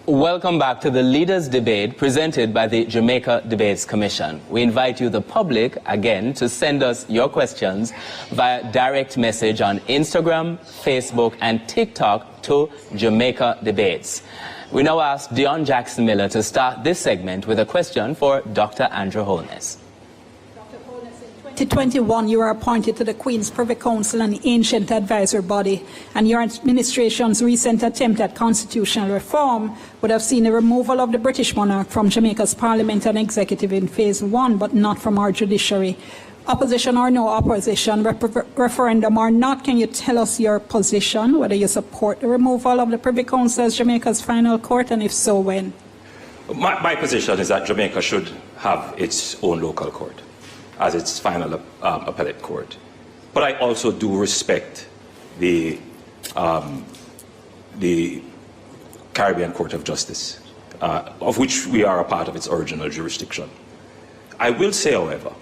Welcome back to the Leaders' Debate presented by the Jamaica Debates Commission. We invite you, the public, again, to send us your questions via direct message on Instagram, Facebook, and TikTok to Jamaica Debates. We now ask Dion Jackson Miller to start this segment with a question for Dr. Andrew Holness. 2021, you were appointed to the Queen's Privy Council, an ancient advisory body, and your administration's recent attempt at constitutional reform would have seen the removal of the British monarch from Jamaica's parliament and executive in phase 1, but not from our judiciary. Opposition or no opposition, referendum or not, can you tell us your position, whether you support the removal of the Privy Council as Jamaica's final court, and if so, when? My position is that Jamaica should have its own local court as its final appellate court. But I also do respect the Caribbean Court of Justice, of which we are a part of its original jurisdiction. I will say, however,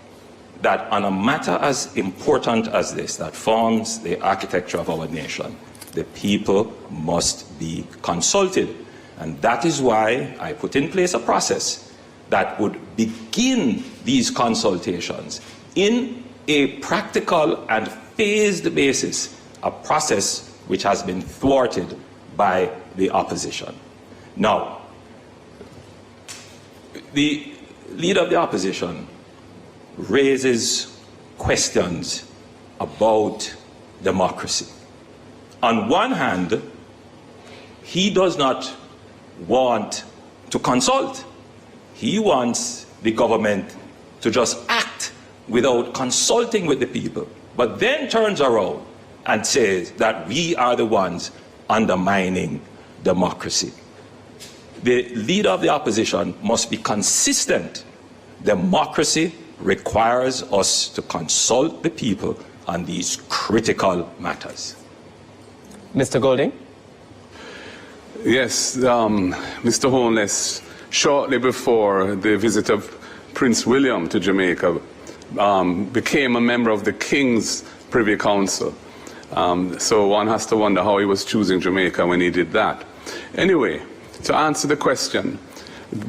that on a matter as important as this, that forms the architecture of our nation, the people must be consulted. And that is why I put in place a process that would begin these consultations in a practical and phased basis, a process which has been thwarted by the opposition. Now, the leader of the opposition raises questions about democracy. On one hand, he does not want to consult. He wants the government to just act without consulting with the people, but then turns around and says that we are the ones undermining democracy. The leader of the opposition must be consistent. Democracy requires us to consult the people on these critical matters. Mr. Golding? Yes, Mr. Holness, shortly before the visit of Prince William to Jamaica, became a member of the King's Privy Council. So one has to wonder how he was choosing Jamaica when he did that. Anyway, to answer the question,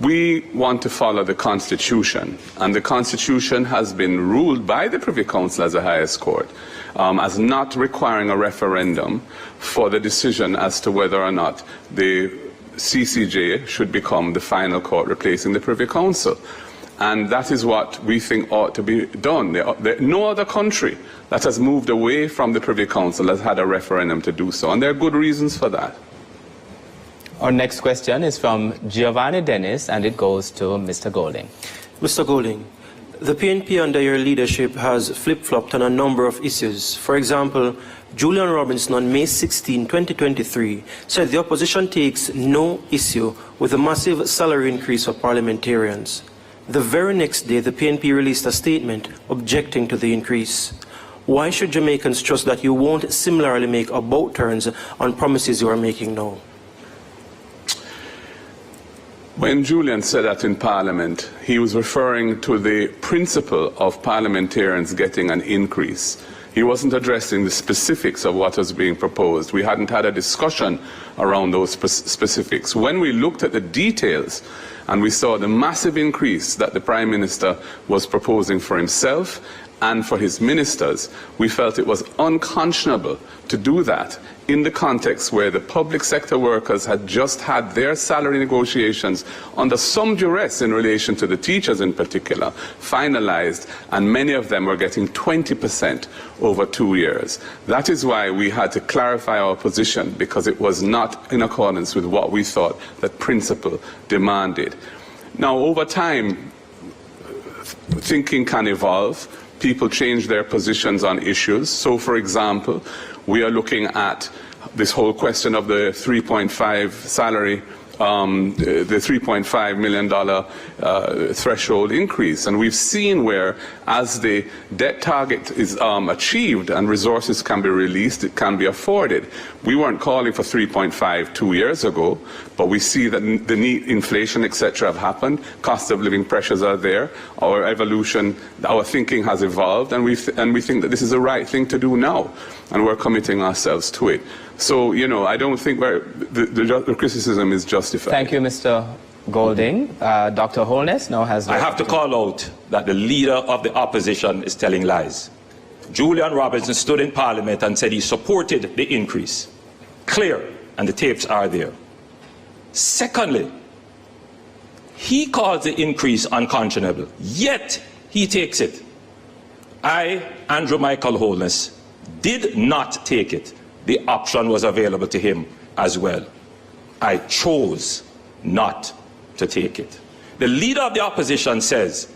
we want to follow the Constitution, and the Constitution has been ruled by the Privy Council as the highest court as not requiring a referendum for the decision as to whether or not the CCJ should become the final court replacing the Privy Council. And that is what we think ought to be done. No other country that has moved away from the Privy Council has had a referendum to do so, and there are good reasons for that. Our next question is from Giovanni Dennis, and it goes to Mr. Golding. Mr. Golding, the PNP under your leadership has flip-flopped on a number of issues. For example, Julian Robinson on May 16, 2023 said the opposition takes no issue with a massive salary increase for parliamentarians. The very next day, the PNP released a statement objecting to the increase. Why should Jamaicans trust that you won't similarly make about turns on promises you are making now? When Julian said that in Parliament, he was referring to the principle of parliamentarians getting an increase. He wasn't addressing the specifics of what was being proposed. We hadn't had a discussion around those specifics. When we looked at the details and we saw the massive increase that the Prime Minister was proposing for himself and for his ministers, we felt it was unconscionable to do that in the context where the public sector workers had just had their salary negotiations under some duress in relation to the teachers in particular, finalized, and many of them were getting 20% over 2 years. That is why we had to clarify our position, because it was not in accordance with what we thought that principle demanded. Now, over time, thinking can evolve. People change their positions on issues. So, for example, we are looking at this whole question of the 3.5 salary, the $3.5 million threshold increase. And we've seen where, as the debt target is achieved and resources can be released, it can be afforded. We weren't calling for 3.5 2 years ago, but we see that the need, inflation, etc., have happened. Cost of living pressures are there. Our evolution, our thinking has evolved, and we think that this is the right thing to do now, and we're committing ourselves to it. So, you know, I don't think the criticism is justified. Thank you, Mr. Golding. Dr. Holness now has... I have to call out that the leader of the opposition is telling lies. Julian Robertson stood in Parliament and said he supported the increase. Clear, and the tapes are there. Secondly, he calls the increase unconscionable, yet he takes it. I, Andrew Michael Holness, did not take it. The option was available to him as well. I chose not to take it. The leader of the opposition says,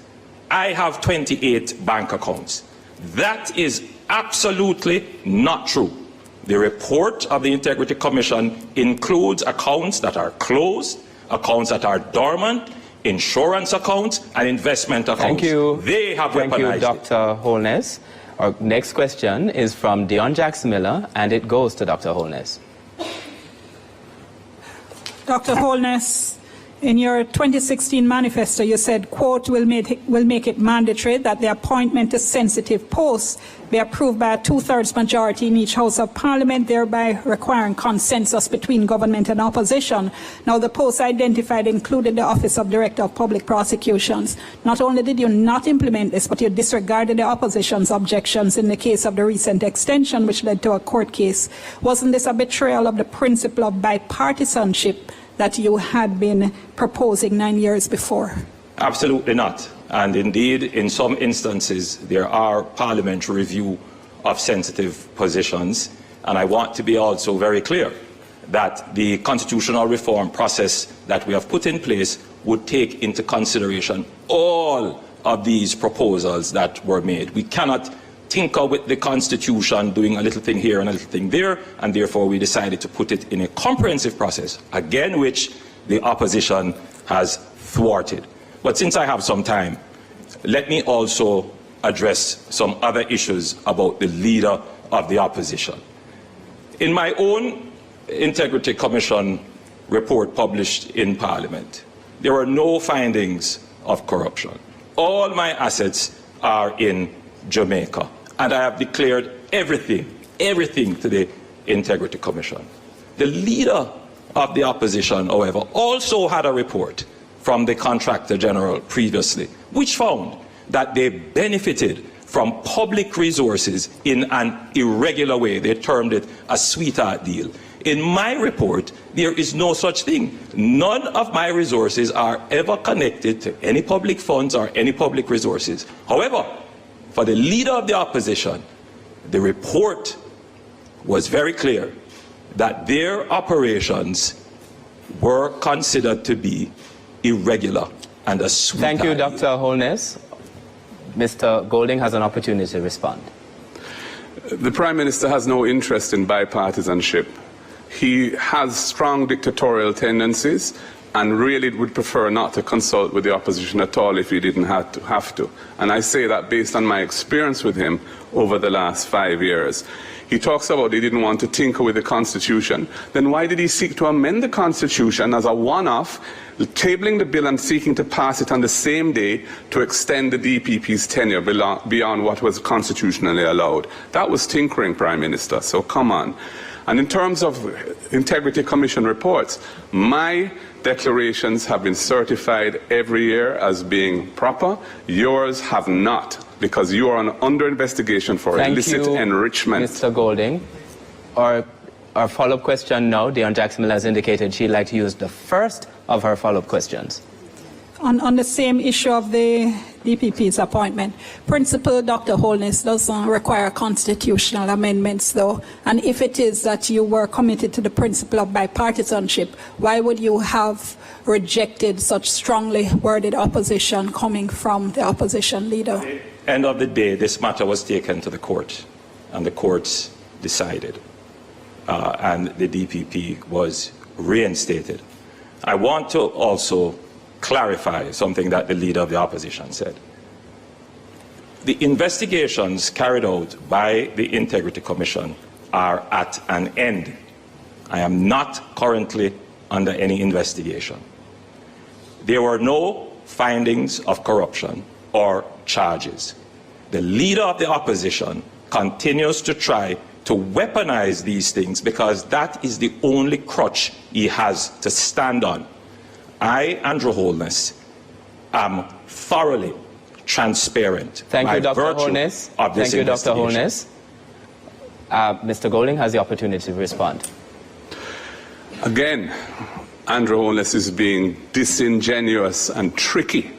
I have 28 bank accounts. That is absolutely not true. The report of the Integrity Commission includes accounts that are closed, accounts that are dormant, insurance accounts, and investment accounts. Thank you. They have Thank you, weaponized Dr. Holness. Our next question is from Dion Jackson Miller, and it goes to Dr. Holness. Dr. Holness, in your 2016 manifesto, you said, quote, will make it mandatory that the appointment to sensitive posts be approved by a 2/3 majority in each House of Parliament, thereby requiring consensus between government and opposition. Now, the posts identified included the Office of Director of Public Prosecutions. Not only did you not implement this, but you disregarded the opposition's objections in the case of the recent extension, which led to a court case. Wasn't this a betrayal of the principle of bipartisanship that you had been proposing 9 years before? Absolutely not. And indeed, in some instances, there are parliamentary review of sensitive positions. And I want to be also very clear that the constitutional reform process that we have put in place would take into consideration all of these proposals that were made. We cannot tinker with the Constitution, doing a little thing here and a little thing there, and therefore we decided to put it in a comprehensive process, again which the opposition has thwarted. But since I have some time, let me also address some other issues about the leader of the opposition. In my own Integrity Commission report published in Parliament, there were no findings of corruption. All my assets are in Jamaica, and I have declared everything to the Integrity Commission. The leader of the opposition, however, also had a report from the Contractor General previously, which found that they benefited from public resources in an irregular way. They termed it a sweetheart deal. In my report, there is no such thing. None of my resources are ever connected to any public funds or any public resources. However, for the leader of the opposition, the report was very clear that their operations were considered to be irregular and a sweetheart. Thank you, Dr. Holness. Mr. Golding has an opportunity to respond. The Prime Minister has no interest in bipartisanship. He has strong dictatorial tendencies and really would prefer not to consult with the opposition at all if he didn't have to. And I say that based on my experience with him over the last 5 years. He talks about he didn't want to tinker with the Constitution. Then why did he seek to amend the Constitution as a one-off, tabling the bill and seeking to pass it on the same day to extend the DPP's tenure beyond what was constitutionally allowed? That was tinkering, Prime Minister, so come on. And in terms of Integrity Commission reports, my declarations have been certified every year as being proper. Yours have not, because you are under investigation for illicit enrichment. Mr. Golding. Our follow-up question now, Deon Jackson has indicated she'd like to use the first of her follow-up questions. On the same issue of the DPP's appointment, Principal Dr. Holness doesn't require constitutional amendments, though. And if it is that you were committed to the principle of bipartisanship, why would you have rejected such strongly worded opposition coming from the opposition leader? End of the day, this matter was taken to the court, and the courts decided, and the DPP was reinstated. I want to also clarify something that the leader of the opposition said. The investigations carried out by the Integrity Commission are at an end. I am not currently under any investigation. There were no findings of corruption or charges. The leader of the opposition continues to try to weaponize these things because that is the only crutch he has to stand on. I, Andrew Holness, am thoroughly transparent. Thank you, Dr. Holness. Thank you, Dr. Holness. Mr. Golding has the opportunity to respond. Again, Andrew Holness is being disingenuous and tricky.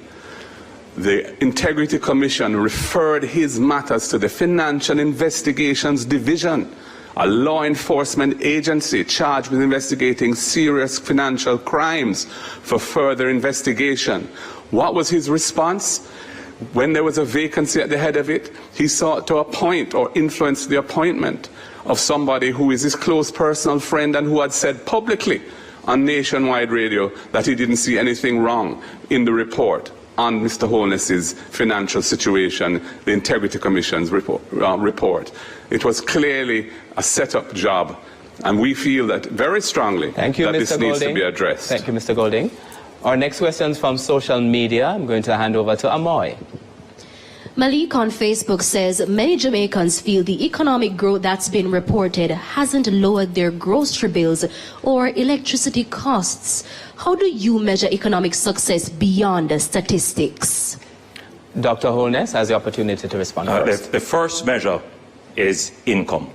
The Integrity Commission referred his matters to the Financial Investigations Division, a law enforcement agency charged with investigating serious financial crimes, for further investigation. What was his response? When there was a vacancy at the head of it, he sought to appoint or influence the appointment of somebody who is his close personal friend and who had said publicly on nationwide radio that he didn't see anything wrong in the report on Mr. Holness's financial situation, the Integrity Commission's report. It was clearly a set-up job, and we feel that very strongly that this needs to be addressed. Thank you, Mr. Golding. Our next question is from social media. I'm going to hand over to Amoy. Malik on Facebook says many Jamaicans feel the economic growth that's been reported hasn't lowered their grocery bills or electricity costs. How do you measure economic success beyond the statistics? Dr. Holness has the opportunity to respond first. The first measure is income.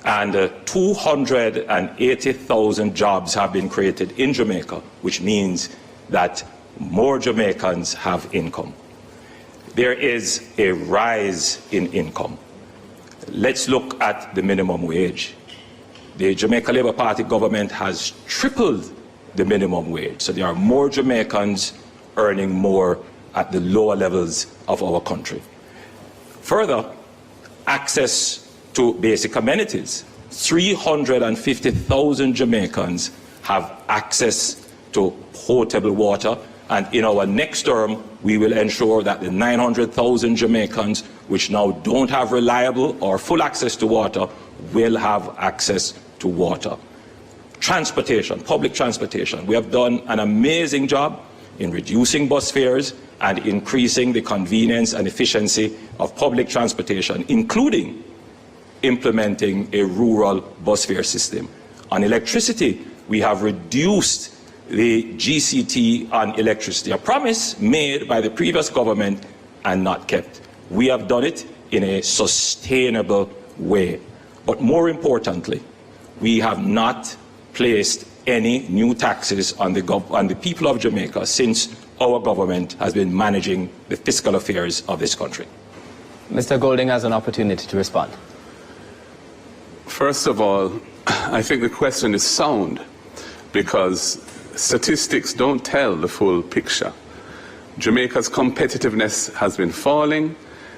And 280,000 jobs have been created in Jamaica, which means that more Jamaicans have income. There is a rise in income. Let's look at the minimum wage. The Jamaica Labour Party government has tripled the minimum wage. So there are more Jamaicans earning more at the lower levels of our country. Further, access to basic amenities. 350,000 Jamaicans have access to potable water, and in our next term, we will ensure that the 900,000 Jamaicans which now don't have reliable or full access to water will have access to water. Transportation, public transportation. We have done an amazing job in reducing bus fares and increasing the convenience and efficiency of public transportation, including implementing a rural bus fare system. On electricity, we have reduced the GCT on electricity, a promise made by the previous government and not kept. We have done it in a sustainable way. But more importantly, we have not placed any new taxes on the people of Jamaica since our government has been managing the fiscal affairs of this country. Mr. Golding has an opportunity to respond. First of all, I think the question is sound, because statistics don't tell the full picture. Jamaica's competitiveness has been falling,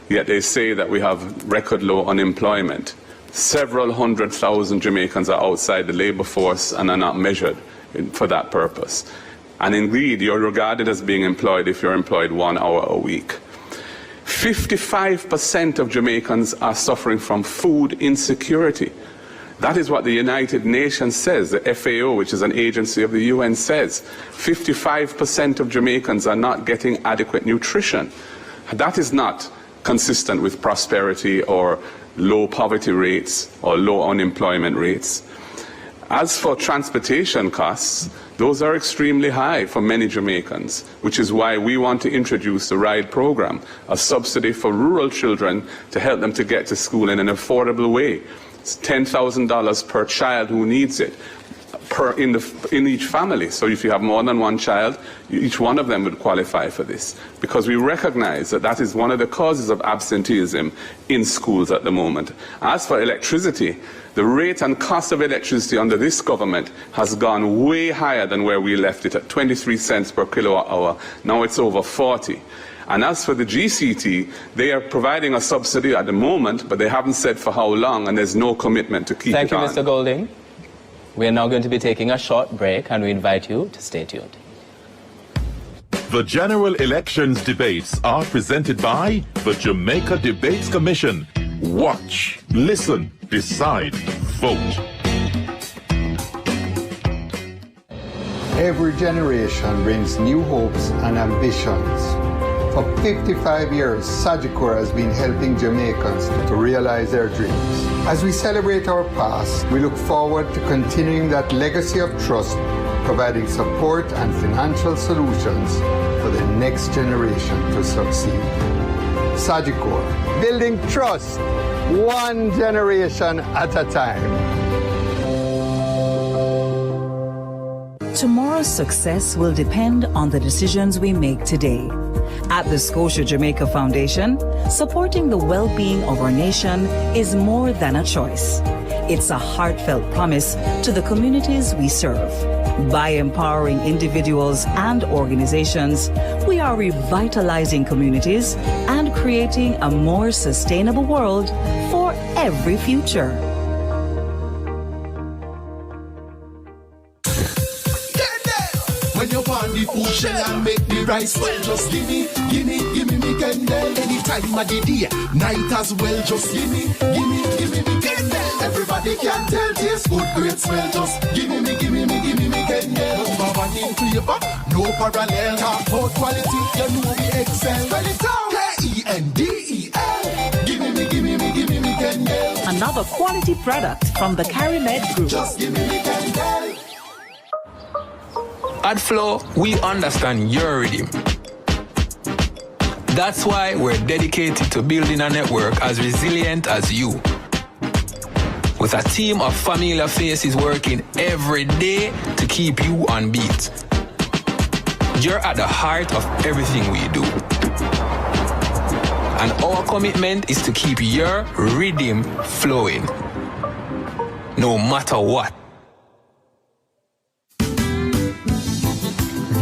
yet they say that we have record low unemployment. Several 100,000 Jamaicans are outside the labour force and are not measured for that purpose. And indeed, you're regarded as being employed if you're employed 1 hour a week. 55% of Jamaicans are suffering from food insecurity. That is what the United Nations says, the FAO, which is an agency of the UN, says. 55% of Jamaicans are not getting adequate nutrition. That is not consistent with prosperity or low poverty rates or low unemployment rates. As for transportation costs, those are extremely high for many Jamaicans, which is why we want to introduce the RIDE program, a subsidy for rural children to help them to get to school in an affordable way. It's $10,000 per child who needs it in each family. So if you have more than one child, each one of them would qualify for this, because we recognize that that is one of the causes of absenteeism in schools at the moment. As for electricity, the rate and cost of electricity under this government has gone way higher than where we left it at 23 cents per kilowatt hour. Now it's over 40. And as for the GCT, they are providing a subsidy at the moment, but they haven't said for how long, and there's no commitment to keep it on. Thank you, Mr. Golding. We are now going to be taking a short break, and we invite you to stay tuned. The general elections debates are presented by the Jamaica Debates Commission. Watch, listen, decide, vote. Every generation brings new hopes and ambitions. For 55 years, Sagicor has been helping Jamaicans to realize their dreams. As we celebrate our past, we look forward to continuing that legacy of trust, providing support and financial solutions for the next generation to succeed. Sagicor, building trust, one generation at a time. Tomorrow's success will depend on the decisions we make today. At the Scotia Jamaica Foundation, supporting the well-being of our nation is more than a choice. It's a heartfelt promise to the communities we serve. By empowering individuals and organizations, we are revitalizing communities and creating a more sustainable world for every future. When you want the food shell and make the rice well, just give me me candle. Anytime of the day, night as well, just give me me candle. Everybody can tell, taste good, great smell. Just give me me candle. Number one in flavor, no parallel. Talk about quality, you know we excel. Spell it out, K-E-N-D-E-L. Give me me candle. Another quality product from the CariMed Group. Just give me candle. At Flow, we understand your rhythm. That's why we're dedicated to building a network as resilient as you. With a team of familiar faces working every day to keep you on beat. You're at the heart of everything we do. And our commitment is to keep your rhythm flowing, no matter what.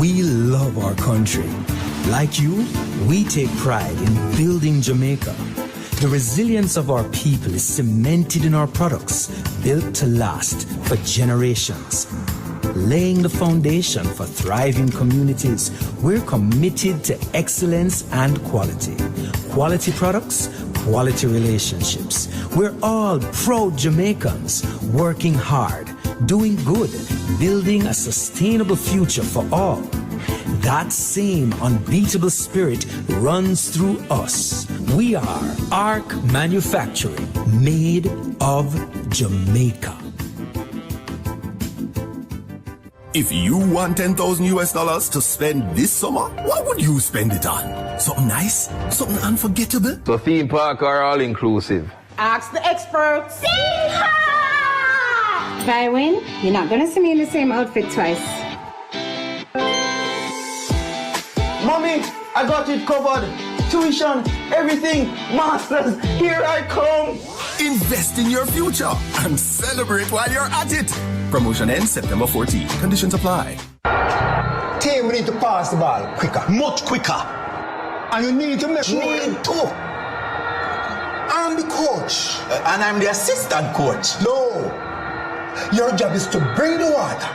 We love our country. Like you, we take pride in building Jamaica. The resilience of our people is cemented in our products, built to last for generations. Laying the foundation for thriving communities, we're committed to excellence and quality. Quality products, quality relationships. We're all proud Jamaicans, working hard, doing good, building a sustainable future for all. That same unbeatable spirit runs through us. We are ARC Manufacturing, made of Jamaica. If you want $10,000 to spend this summer, what would you spend it on? Something nice? Something unforgettable? So theme park or all inclusive? Ask the experts. If I win, you're not gonna see me in the same outfit twice. Mommy, I got it covered. Tuition, everything, masters, here I come. Invest in your future and celebrate while you're at it. Promotion ends September 14. Conditions apply. Team, we need to pass the ball quicker, much quicker. And you need to make sure. I'm the coach. And I'm the assistant coach. No. Your job is to bring the water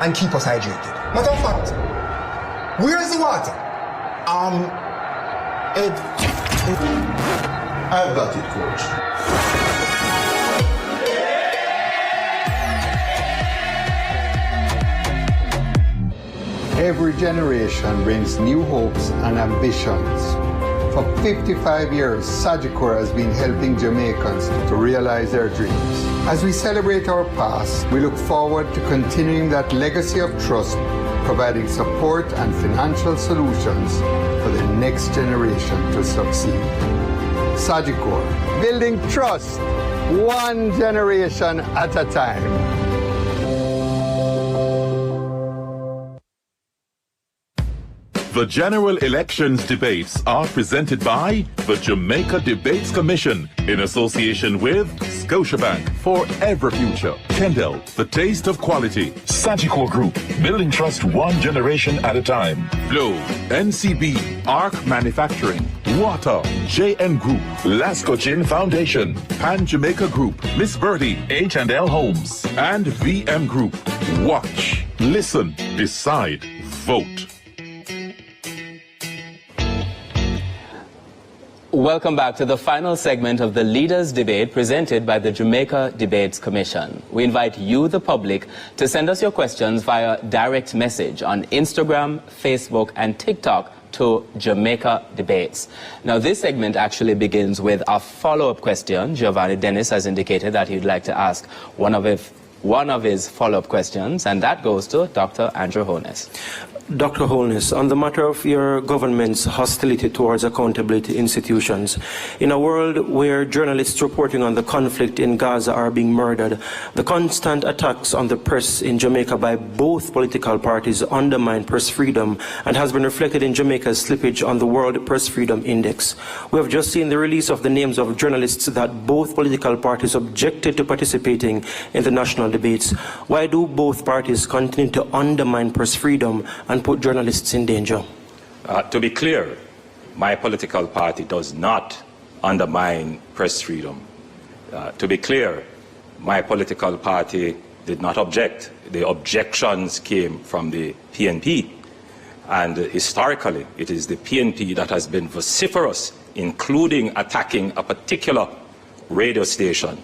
and keep us hydrated. Matter of fact, where is the water? I've got it, coach. Every generation brings new hopes and ambitions. For 55 years, Sagicor has been helping Jamaicans to realize their dreams. As we celebrate our past, we look forward to continuing that legacy of trust, providing support and financial solutions for the next generation to succeed. Sagicor, building trust, one generation at a time. The general elections debates are presented by the Jamaica Debates Commission in association with Scotiabank for Every Future, Kendall, the taste of quality, Sagicor Group, building trust one generation at a time. Flow, NCB, Arc Manufacturing, Water, JN Group, Lasco Chin Foundation, Pan Jamaica Group, Miss Birdie, H&L Homes, and VM Group. Watch, listen, decide, vote. Welcome back to the final segment of the Leaders' Debate presented by the Jamaica Debates Commission. We invite you, the public, to send us your questions via direct message on Instagram, Facebook, and TikTok to Jamaica Debates. Now, this segment actually begins with a follow-up question. Giovanni Dennis has indicated that he'd like to ask one of his follow-up questions, and that goes to Dr. Andrew Holness. Dr. Holness, on the matter of your government's hostility towards accountability institutions, in a world where journalists reporting on the conflict in Gaza are being murdered, the constant attacks on the press in Jamaica by both political parties undermine press freedom and has been reflected in Jamaica's slippage on the World Press Freedom Index. We have just seen the release of the names of journalists that both political parties objected to participating in the national debates. Why do both parties continue to undermine press freedom and put journalists in danger? To be clear, my political party does not undermine press freedom. To be clear, my political party did not object. The objections came from the PNP. And historically, it is the PNP that has been vociferous, including attacking a particular radio station.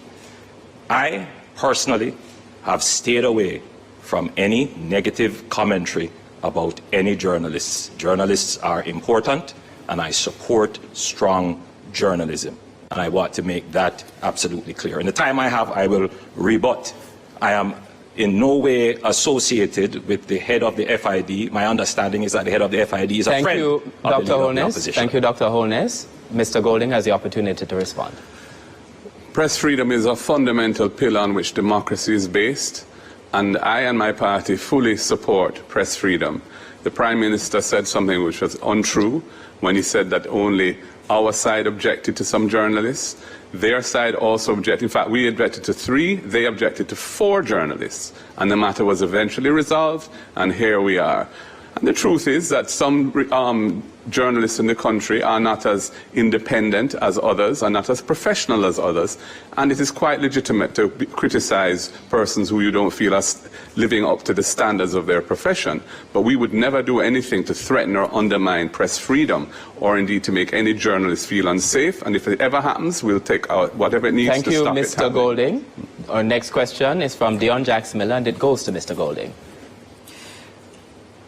I personally have stayed away from any negative commentary about any journalists. Journalists are important, and I support strong journalism. And I want to make that absolutely clear. In the time I have, I will rebut. I am in no way associated with the head of the FID. My understanding is that the head of the FID is a friend of the leader of the opposition. Thank you, Dr. Holness. Mr. Golding has the opportunity to respond. Press freedom is a fundamental pillar on which democracy is based. And I and my party fully support press freedom. The Prime Minister said something which was untrue when he said that only our side objected to some journalists. Their side also objected. In fact, we objected to 3, they objected to 4 journalists. And the matter was eventually resolved, and here we are. And the truth is that some journalists in the country are not as independent as others, are not as professional as others, and it is quite legitimate to criticize persons who you don't feel are living up to the standards of their profession. But we would never do anything to threaten or undermine press freedom, or indeed to make any journalist feel unsafe. And if it ever happens, we'll take out whatever it needs to stop it happening. Thank you, Mr. Golding. Our next question is from Dion Jax-Miller, and it goes to Mr. Golding.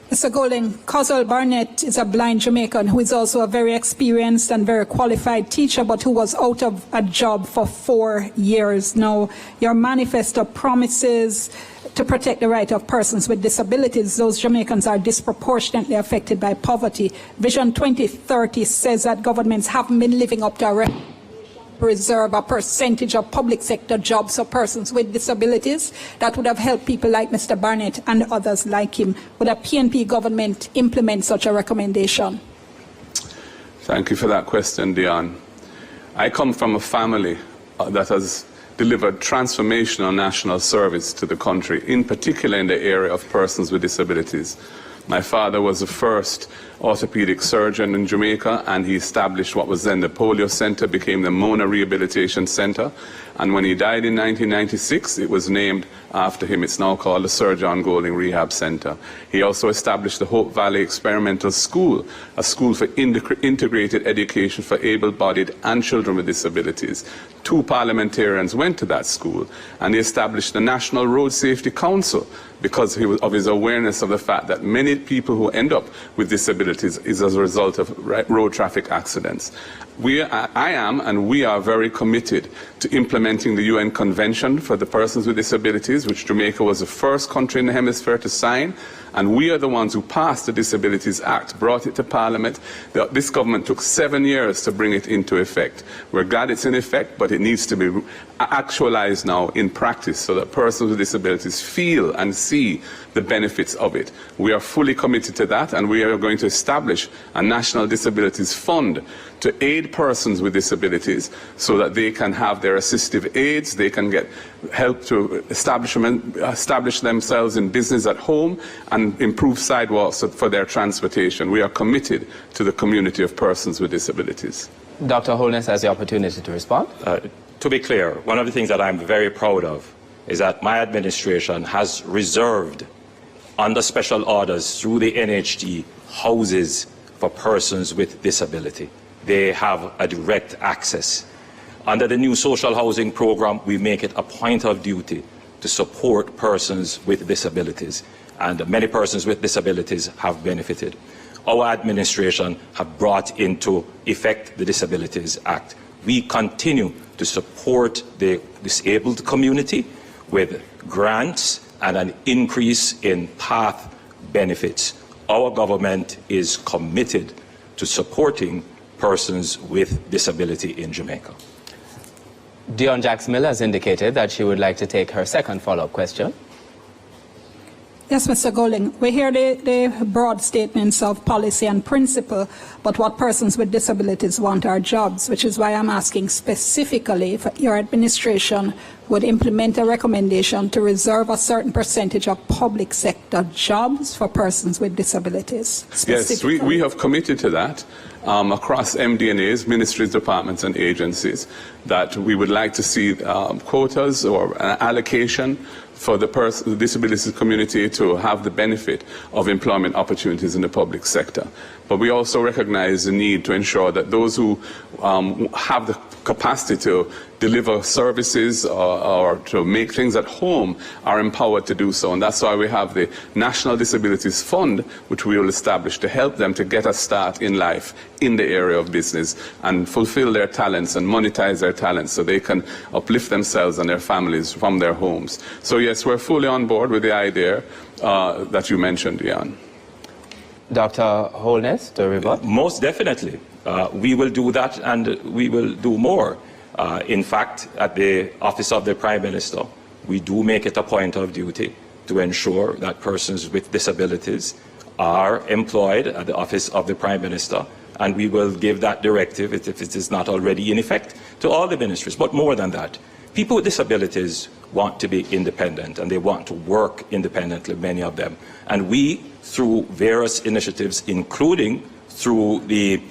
Mr. Golding, Causal Barnett is a blind Jamaican who is also a very experienced and very qualified teacher, but who was out of a job for 4 years. Now, your manifesto promises to protect the right of persons with disabilities. Those Jamaicans are disproportionately affected by poverty. Vision 2030 says that governments haven't been living up to a reserve a percentage of public sector jobs for persons with disabilities. That would have helped people like Mr. Barnett and others like him. Would a PNP government implement such a recommendation? Thank you for that question, Dion. I come from a family that has delivered transformational national service to the country, in particular in the area of persons with disabilities. My father was the first orthopedic surgeon in Jamaica, and he established what was then the Polio Center, became the Mona Rehabilitation Center. And when he died in 1996, it was named after him. It's now called the Sir John Golding Rehab Center. He also established the Hope Valley Experimental School, a school for integrated education for able-bodied and children with disabilities. 2 parliamentarians went to that school, and he established the National Road Safety Council because of his awareness of the fact that many people who end up with disabilities is as a result of road traffic accidents. I am and we are very committed to implementing the UN Convention for the Persons with Disabilities, which Jamaica was the first country in the hemisphere to sign. And we are the ones who passed the Disabilities Act, brought it to Parliament. This government took 7 years to bring it into effect. We're glad it's in effect, but it needs to be actualized now in practice so that persons with disabilities feel and see the benefits of it. We are fully committed to that, and we are going to establish a National Disabilities Fund to aid persons with disabilities so that they can have their assistive aids, they can get help to establish themselves in business at home and improve sidewalks for their transportation. We are committed to the community of persons with disabilities. Dr. Holness has the opportunity to respond. To be clear, one of the things that I'm very proud of is that my administration has reserved under special orders through the NHD houses for persons with disability. They have a direct access. Under the new social housing program, we make it a point of duty to support persons with disabilities, and many persons with disabilities have benefited. Our administration have brought into effect the Disabilities Act. We continue to support the disabled community with grants and an increase in path benefits. Our government is committed to supporting persons with disability in Jamaica. Dion Jax-Miller has indicated that she would like to take her second follow-up question. Yes, Mr. Golding, we hear the broad statements of policy and principle, but what persons with disabilities want are jobs, which is why I'm asking specifically if your administration would implement a recommendation to reserve a certain percentage of public sector jobs for persons with disabilities. Yes, we have committed to that across MDNAs, ministries, departments and agencies, that we would like to see quotas or an allocation for the disability community to have the benefit of employment opportunities in the public sector. But we also recognize the need to ensure that those who have the capacity to deliver services or to make things at home are empowered to do so. And that's why we have the National Disabilities Fund, which we will establish to help them to get a start in life in the area of business and fulfill their talents and monetize their talents so they can uplift themselves and their families from their homes. So yes, we're fully on board with the idea that you mentioned, Ian. Dr. Holness, to rebut? Most definitely. We will do that, and we will do more. In fact, at the Office of the Prime Minister, we do make it a point of duty to ensure that persons with disabilities are employed at the Office of the Prime Minister, and we will give that directive, if it is not already in effect, to all the ministries. But more than that, people with disabilities want to be independent, and they want to work independently, many of them. And we, through various initiatives, including through the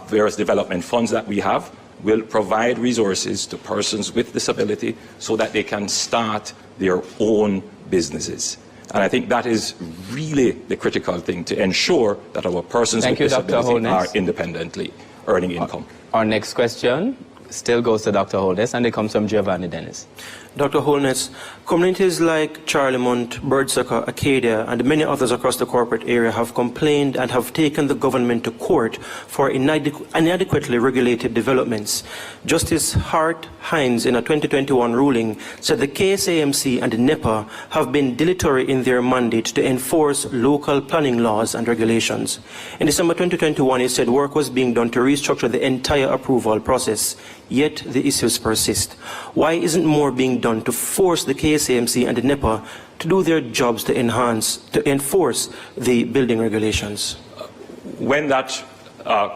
various development funds that we have, will provide resources to persons with disability so that they can start their own businesses. And I think that is really the critical thing, to ensure that our persons with disability are independently earning income. Our next question still goes to Dr. Holness, and it comes from Giovanni Dennis. Dr. Holness, communities like Charlemont, Birdsucker, Acadia, and many others across the corporate area have complained and have taken the government to court for inadequately regulated developments. Justice Hart Hines, in a 2021 ruling, said the KSAMC and NEPA have been dilatory in their mandate to enforce local planning laws and regulations. In December 2021, he said work was being done to restructure the entire approval process, yet the issues persist. Why isn't more being done to force the KSAMC and the NEPA to do their jobs to enforce the building regulations? When that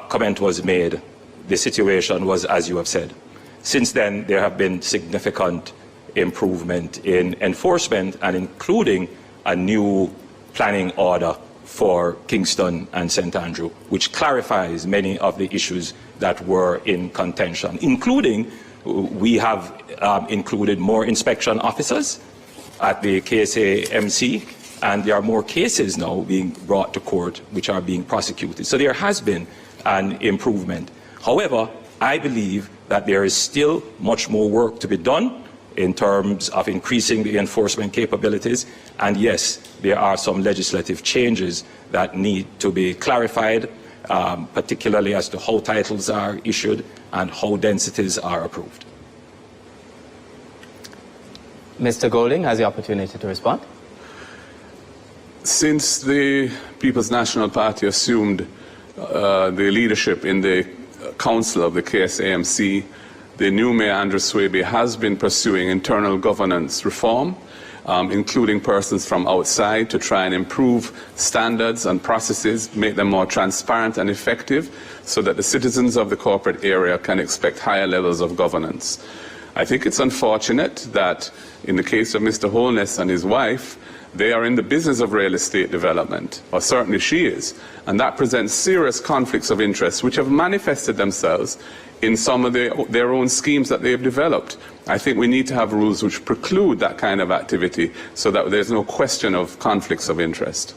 comment was made, the situation was as you have said. Since then, there have been significant improvement in enforcement, and including a new planning order for Kingston and St. Andrew, which clarifies many of the issues that were in contention, including we have included more inspection officers at the KSAMC, and there are more cases now being brought to court which are being prosecuted. So there has been an improvement. However, I believe that there is still much more work to be done in terms of increasing the enforcement capabilities. And yes, there are some legislative changes that need to be clarified, particularly as to how titles are issued and how densities are approved. Mr. Golding has the opportunity to respond. Since the People's National Party assumed the leadership in the council of the KSAMC, the new Mayor Andrew Swaby has been pursuing internal governance reform, including persons from outside, to try and improve standards and processes, make them more transparent and effective, so that the citizens of the corporate area can expect higher levels of governance. I think it's unfortunate that in the case of Mr. Holness and his wife, they are in the business of real estate development, or certainly she is, and that presents serious conflicts of interest which have manifested themselves in some of their own schemes that they have developed. I think we need to have rules which preclude that kind of activity so that there's no question of conflicts of interest.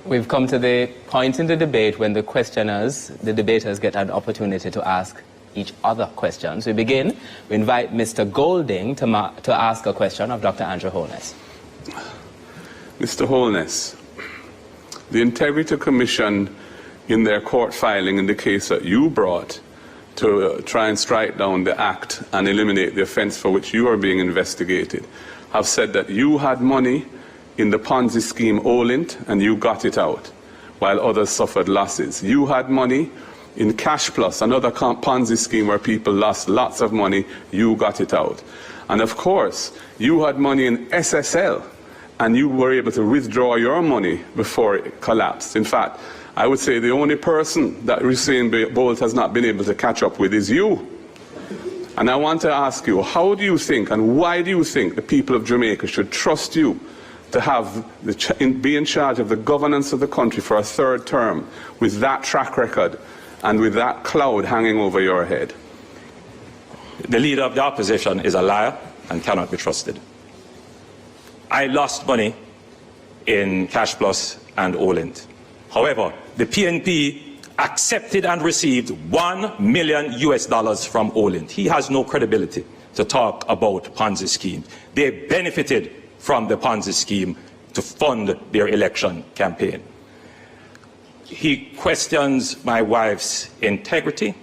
We've come to the point in the debate when the debaters get an opportunity to ask each other questions. We begin, we invite Mr. Golding to ask a question of Dr. Andrew Holness. Mr. Holness, the Integrity Commission in their court filing in the case that you brought to try and strike down the act and eliminate the offence for which you are being investigated, have said that you had money in the Ponzi scheme Olint and you got it out, while others suffered losses. You had money in Cash Plus, another Ponzi scheme where people lost lots of money, you got it out. And of course, you had money in SSL, and you were able to withdraw your money before it collapsed. In fact, I would say the only person that Usain Bolt has not been able to catch up with is you. And I want to ask you, how do you think and why do you think the people of Jamaica should trust you to be in charge of the governance of the country for a third term with that track record and with that cloud hanging over your head? The leader of the opposition is a liar and cannot be trusted. I lost money in Cash Plus and Olint. However, the PNP accepted and received $1 million from Olint. He has no credibility to talk about Ponzi schemes. They benefited from the Ponzi scheme to fund their election campaign. He questions my wife's integrity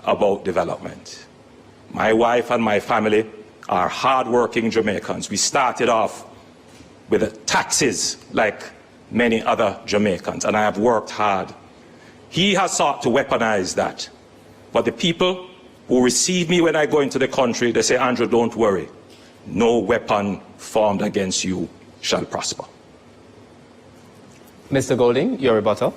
about development. My wife and my family are hard-working Jamaicans. We started off with taxes like many other Jamaicans, and I have worked hard. He has sought to weaponize that. But the people who receive me when I go into the country, they say, Andrew, don't worry. No weapon formed against you shall prosper. Mr. Golding, your rebuttal.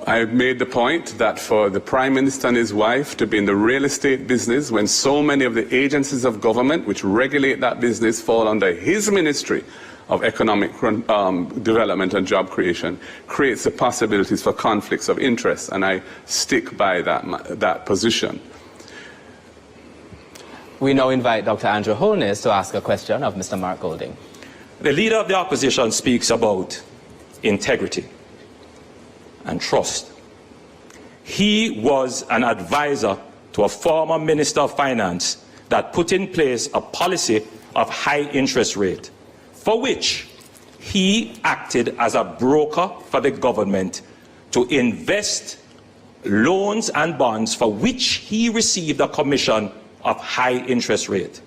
I made the point that for the Prime Minister and his wife to be in the real estate business when so many of the agencies of government which regulate that business fall under his ministry of economic development and job creation creates the possibilities for conflicts of interest, and I stick by that position. We now invite Dr. Andrew Holness to ask a question of Mr. Mark Golding. The leader of the opposition speaks about integrity and trust. He was an advisor to a former Minister of Finance that put in place a policy of high interest rate, for which he acted as a broker for the government to invest loans and bonds for which he received a commission of high interest rate,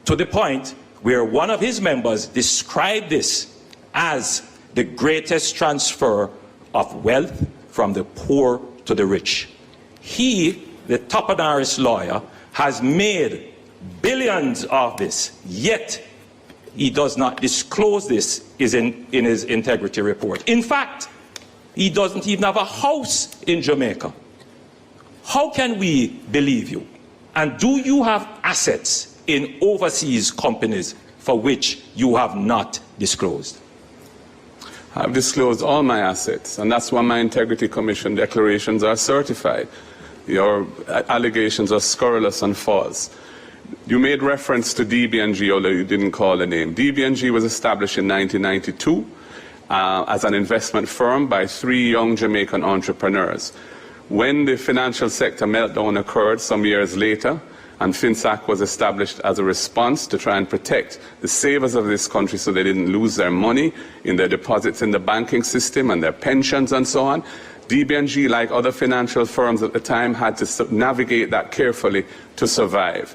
to the point where one of his members described this as the greatest transfer of wealth from the poor to the rich. He, the Topanaris lawyer, has made billions of this, yet he does not disclose this in his integrity report. In fact, he doesn't even have a house in Jamaica. How can we believe you? And do you have assets in overseas companies for which you have not disclosed? I've disclosed all my assets, and that's why my Integrity Commission declarations are certified. Your allegations are scurrilous and false. You made reference to DB&G, although you didn't call the name. DB&G was established in 1992 as an investment firm by 3 young Jamaican entrepreneurs. When the financial sector meltdown occurred some years later, and FinSAC was established as a response to try and protect the savers of this country so they didn't lose their money in their deposits in the banking system and their pensions and so on, DB&G, like other financial firms at the time, had to navigate that carefully to survive.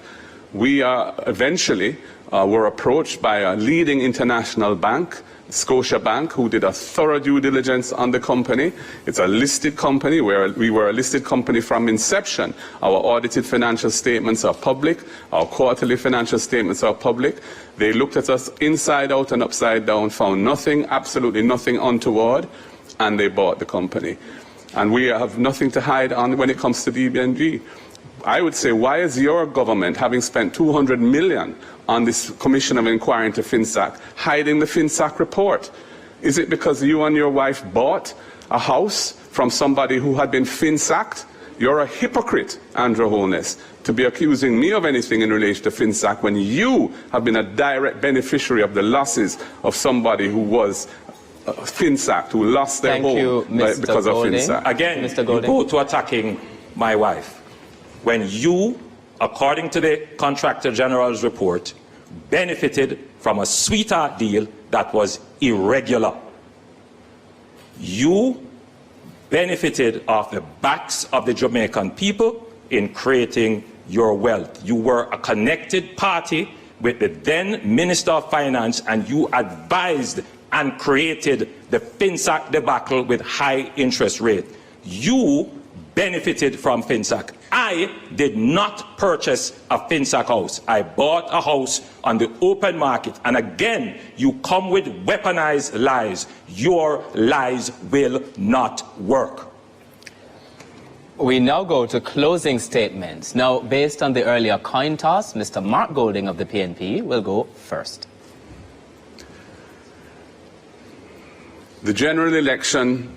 We eventually were approached by a leading international bank, Scotiabank, who did a thorough due diligence on the company. It's a listed company. We were a listed company from inception. Our audited financial statements are public. Our quarterly financial statements are public. They looked at us inside out and upside down, found nothing, absolutely nothing untoward, and they bought the company. And we have nothing to hide on when it comes to DB&G. I would say, why is your government, having spent $200 million on this commission of inquiry into FinSAC, hiding the FinSAC report? Is it because you and your wife bought a house from somebody who had been FinSAC'd? You're a hypocrite, Andrew Holness, to be accusing me of anything in relation to FinSAC when you have been a direct beneficiary of the losses of somebody who was FinSAC, who lost their home because of FinSAC. Again, you go to attacking my wife when you, according to the Contractor General's report, benefited from a sweetheart deal that was irregular. You benefited off the backs of the Jamaican people in creating your wealth. You were a connected party with the then Minister of Finance, and you advised and created the FinSAC debacle with high interest rate. You benefited from FinSAC. I did not purchase a FinSAC house. I bought a house on the open market. And again, you come with weaponized lies. Your lies will not work. We now go to closing statements. Now, based on the earlier coin toss, Mr. Mark Golding of the PNP will go first. The general election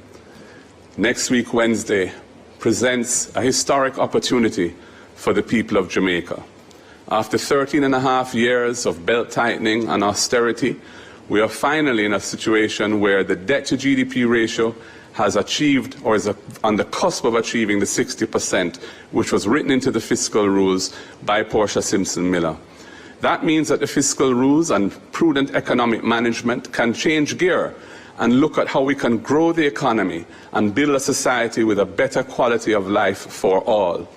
next week, Wednesday, presents a historic opportunity for the people of Jamaica. After 13.5 years of belt tightening and austerity, we are finally in a situation where the debt to GDP ratio has achieved, or is on the cusp of achieving, the 60%, which was written into the fiscal rules by Portia Simpson Miller. That means that the fiscal rules and prudent economic management can change gear and look at how we can grow the economy and build a society with a better quality of life for all.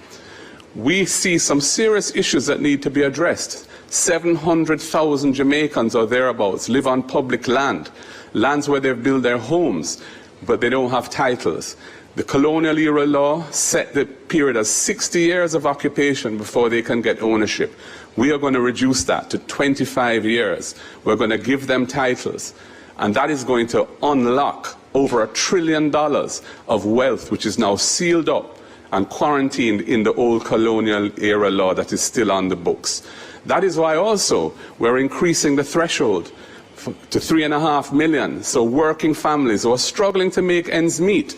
We see some serious issues that need to be addressed. 700,000 Jamaicans or thereabouts live on public land, lands where they've built their homes, but they don't have titles. The colonial era law set the period as 60 years of occupation before they can get ownership. We are going to reduce that to 25 years. We're going to give them titles. And that is going to unlock over $1 trillion of wealth, which is now sealed up and quarantined in the old colonial era law that is still on the books. That is why also we're increasing the threshold to 3.5 million, so working families who are struggling to make ends meet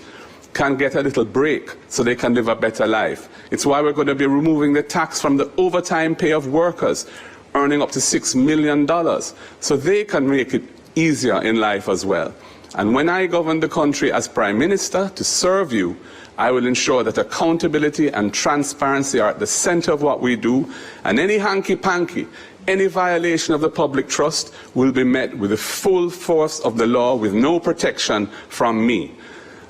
can get a little break so they can live a better life. It's why we're going to be removing the tax from the overtime pay of workers earning up to $6 million so they can make it easier in life as well. And when I govern the country as Prime Minister to serve you, I will ensure that accountability and transparency are at the center of what we do, and any hanky-panky, any violation of the public trust will be met with the full force of the law with no protection from me.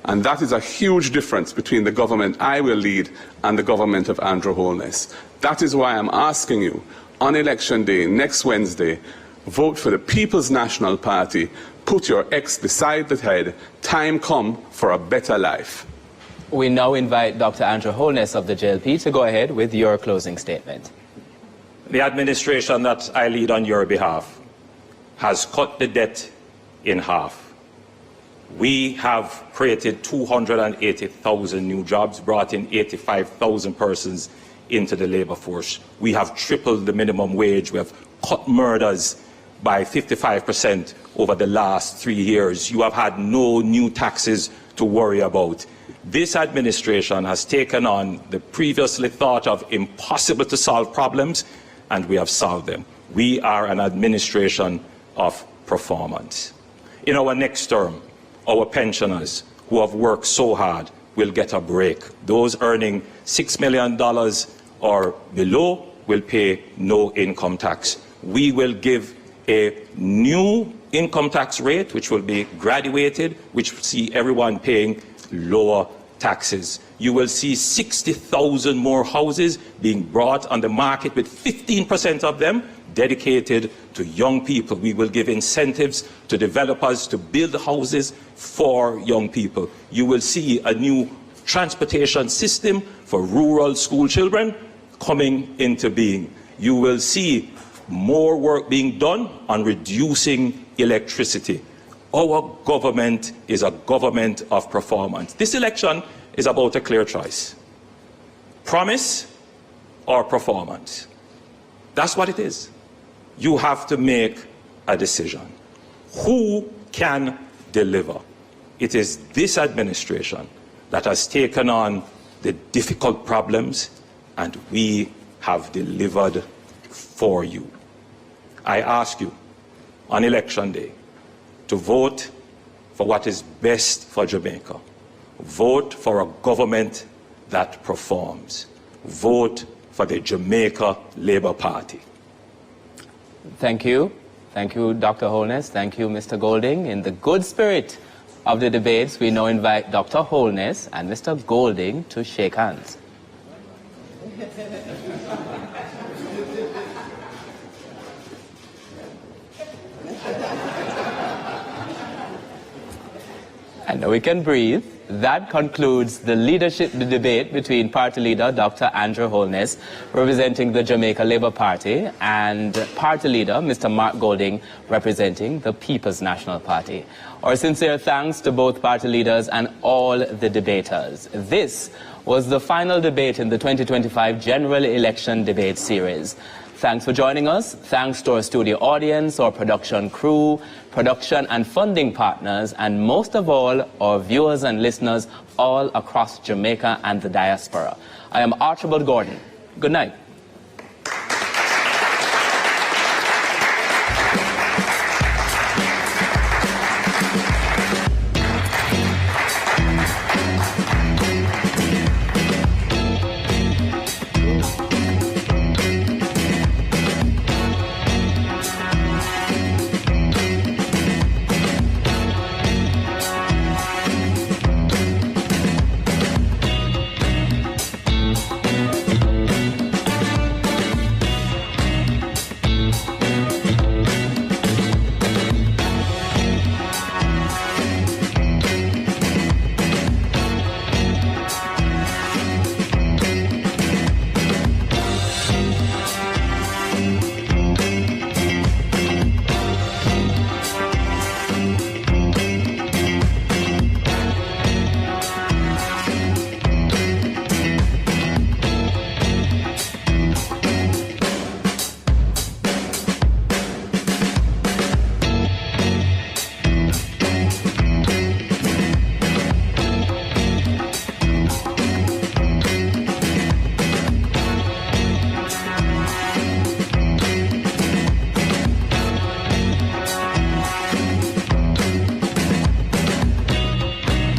And that is a huge difference between the government I will lead and the government of Andrew Holness. That is why I'm asking you, on Election Day, next Wednesday, vote for the People's National Party. Put your ex beside the head. Time come for a better life. We now invite Dr. Andrew Holness of the JLP to go ahead with your closing statement. The administration that I lead on your behalf has cut the debt in half. We have created 280,000 new jobs, brought in 85,000 persons into the labor force. We have tripled the minimum wage. We have cut murders by 55% over the last 3 years. You have had no new taxes to worry about. This administration has taken on the previously thought of impossible to solve problems, and we have solved them. We are an administration of performance. In our next term, our pensioners who have worked so hard will get a break. Those earning $6 million or below will pay no income tax. We will give a new income tax rate, which will be graduated, which will see everyone paying lower taxes. You will see 60,000 more houses being brought on the market, with 15% of them dedicated to young people. We will give incentives to developers to build houses for young people. You will see a new transportation system for rural school children coming into being. You will see more work being done on reducing electricity. Our government is a government of performance. This election is about a clear choice. Promise or performance. That's what it is. You have to make a decision. Who can deliver? It is this administration that has taken on the difficult problems, and we have delivered for you. I ask you on election day to vote for what is best for Jamaica. Vote for a government that performs. Vote for the Jamaica Labour Party. Thank you. Thank you, Dr. Holness. Thank you, Mr. Golding. In the good spirit of the debates, we now invite Dr. Holness and Mr. Golding to shake hands. And now we can breathe. That concludes the leadership debate between party leader Dr. Andrew Holness, representing the Jamaica Labour Party, and party leader Mr. Mark Golding, representing the People's National Party. Our sincere thanks to both party leaders and all the debaters. This was the final debate in the 2025 General Election Debate Series. Thanks for joining us. Thanks to our studio audience, our production crew, production and funding partners, and most of all, our viewers and listeners all across Jamaica and the diaspora. I am Archibald Gordon. Good night.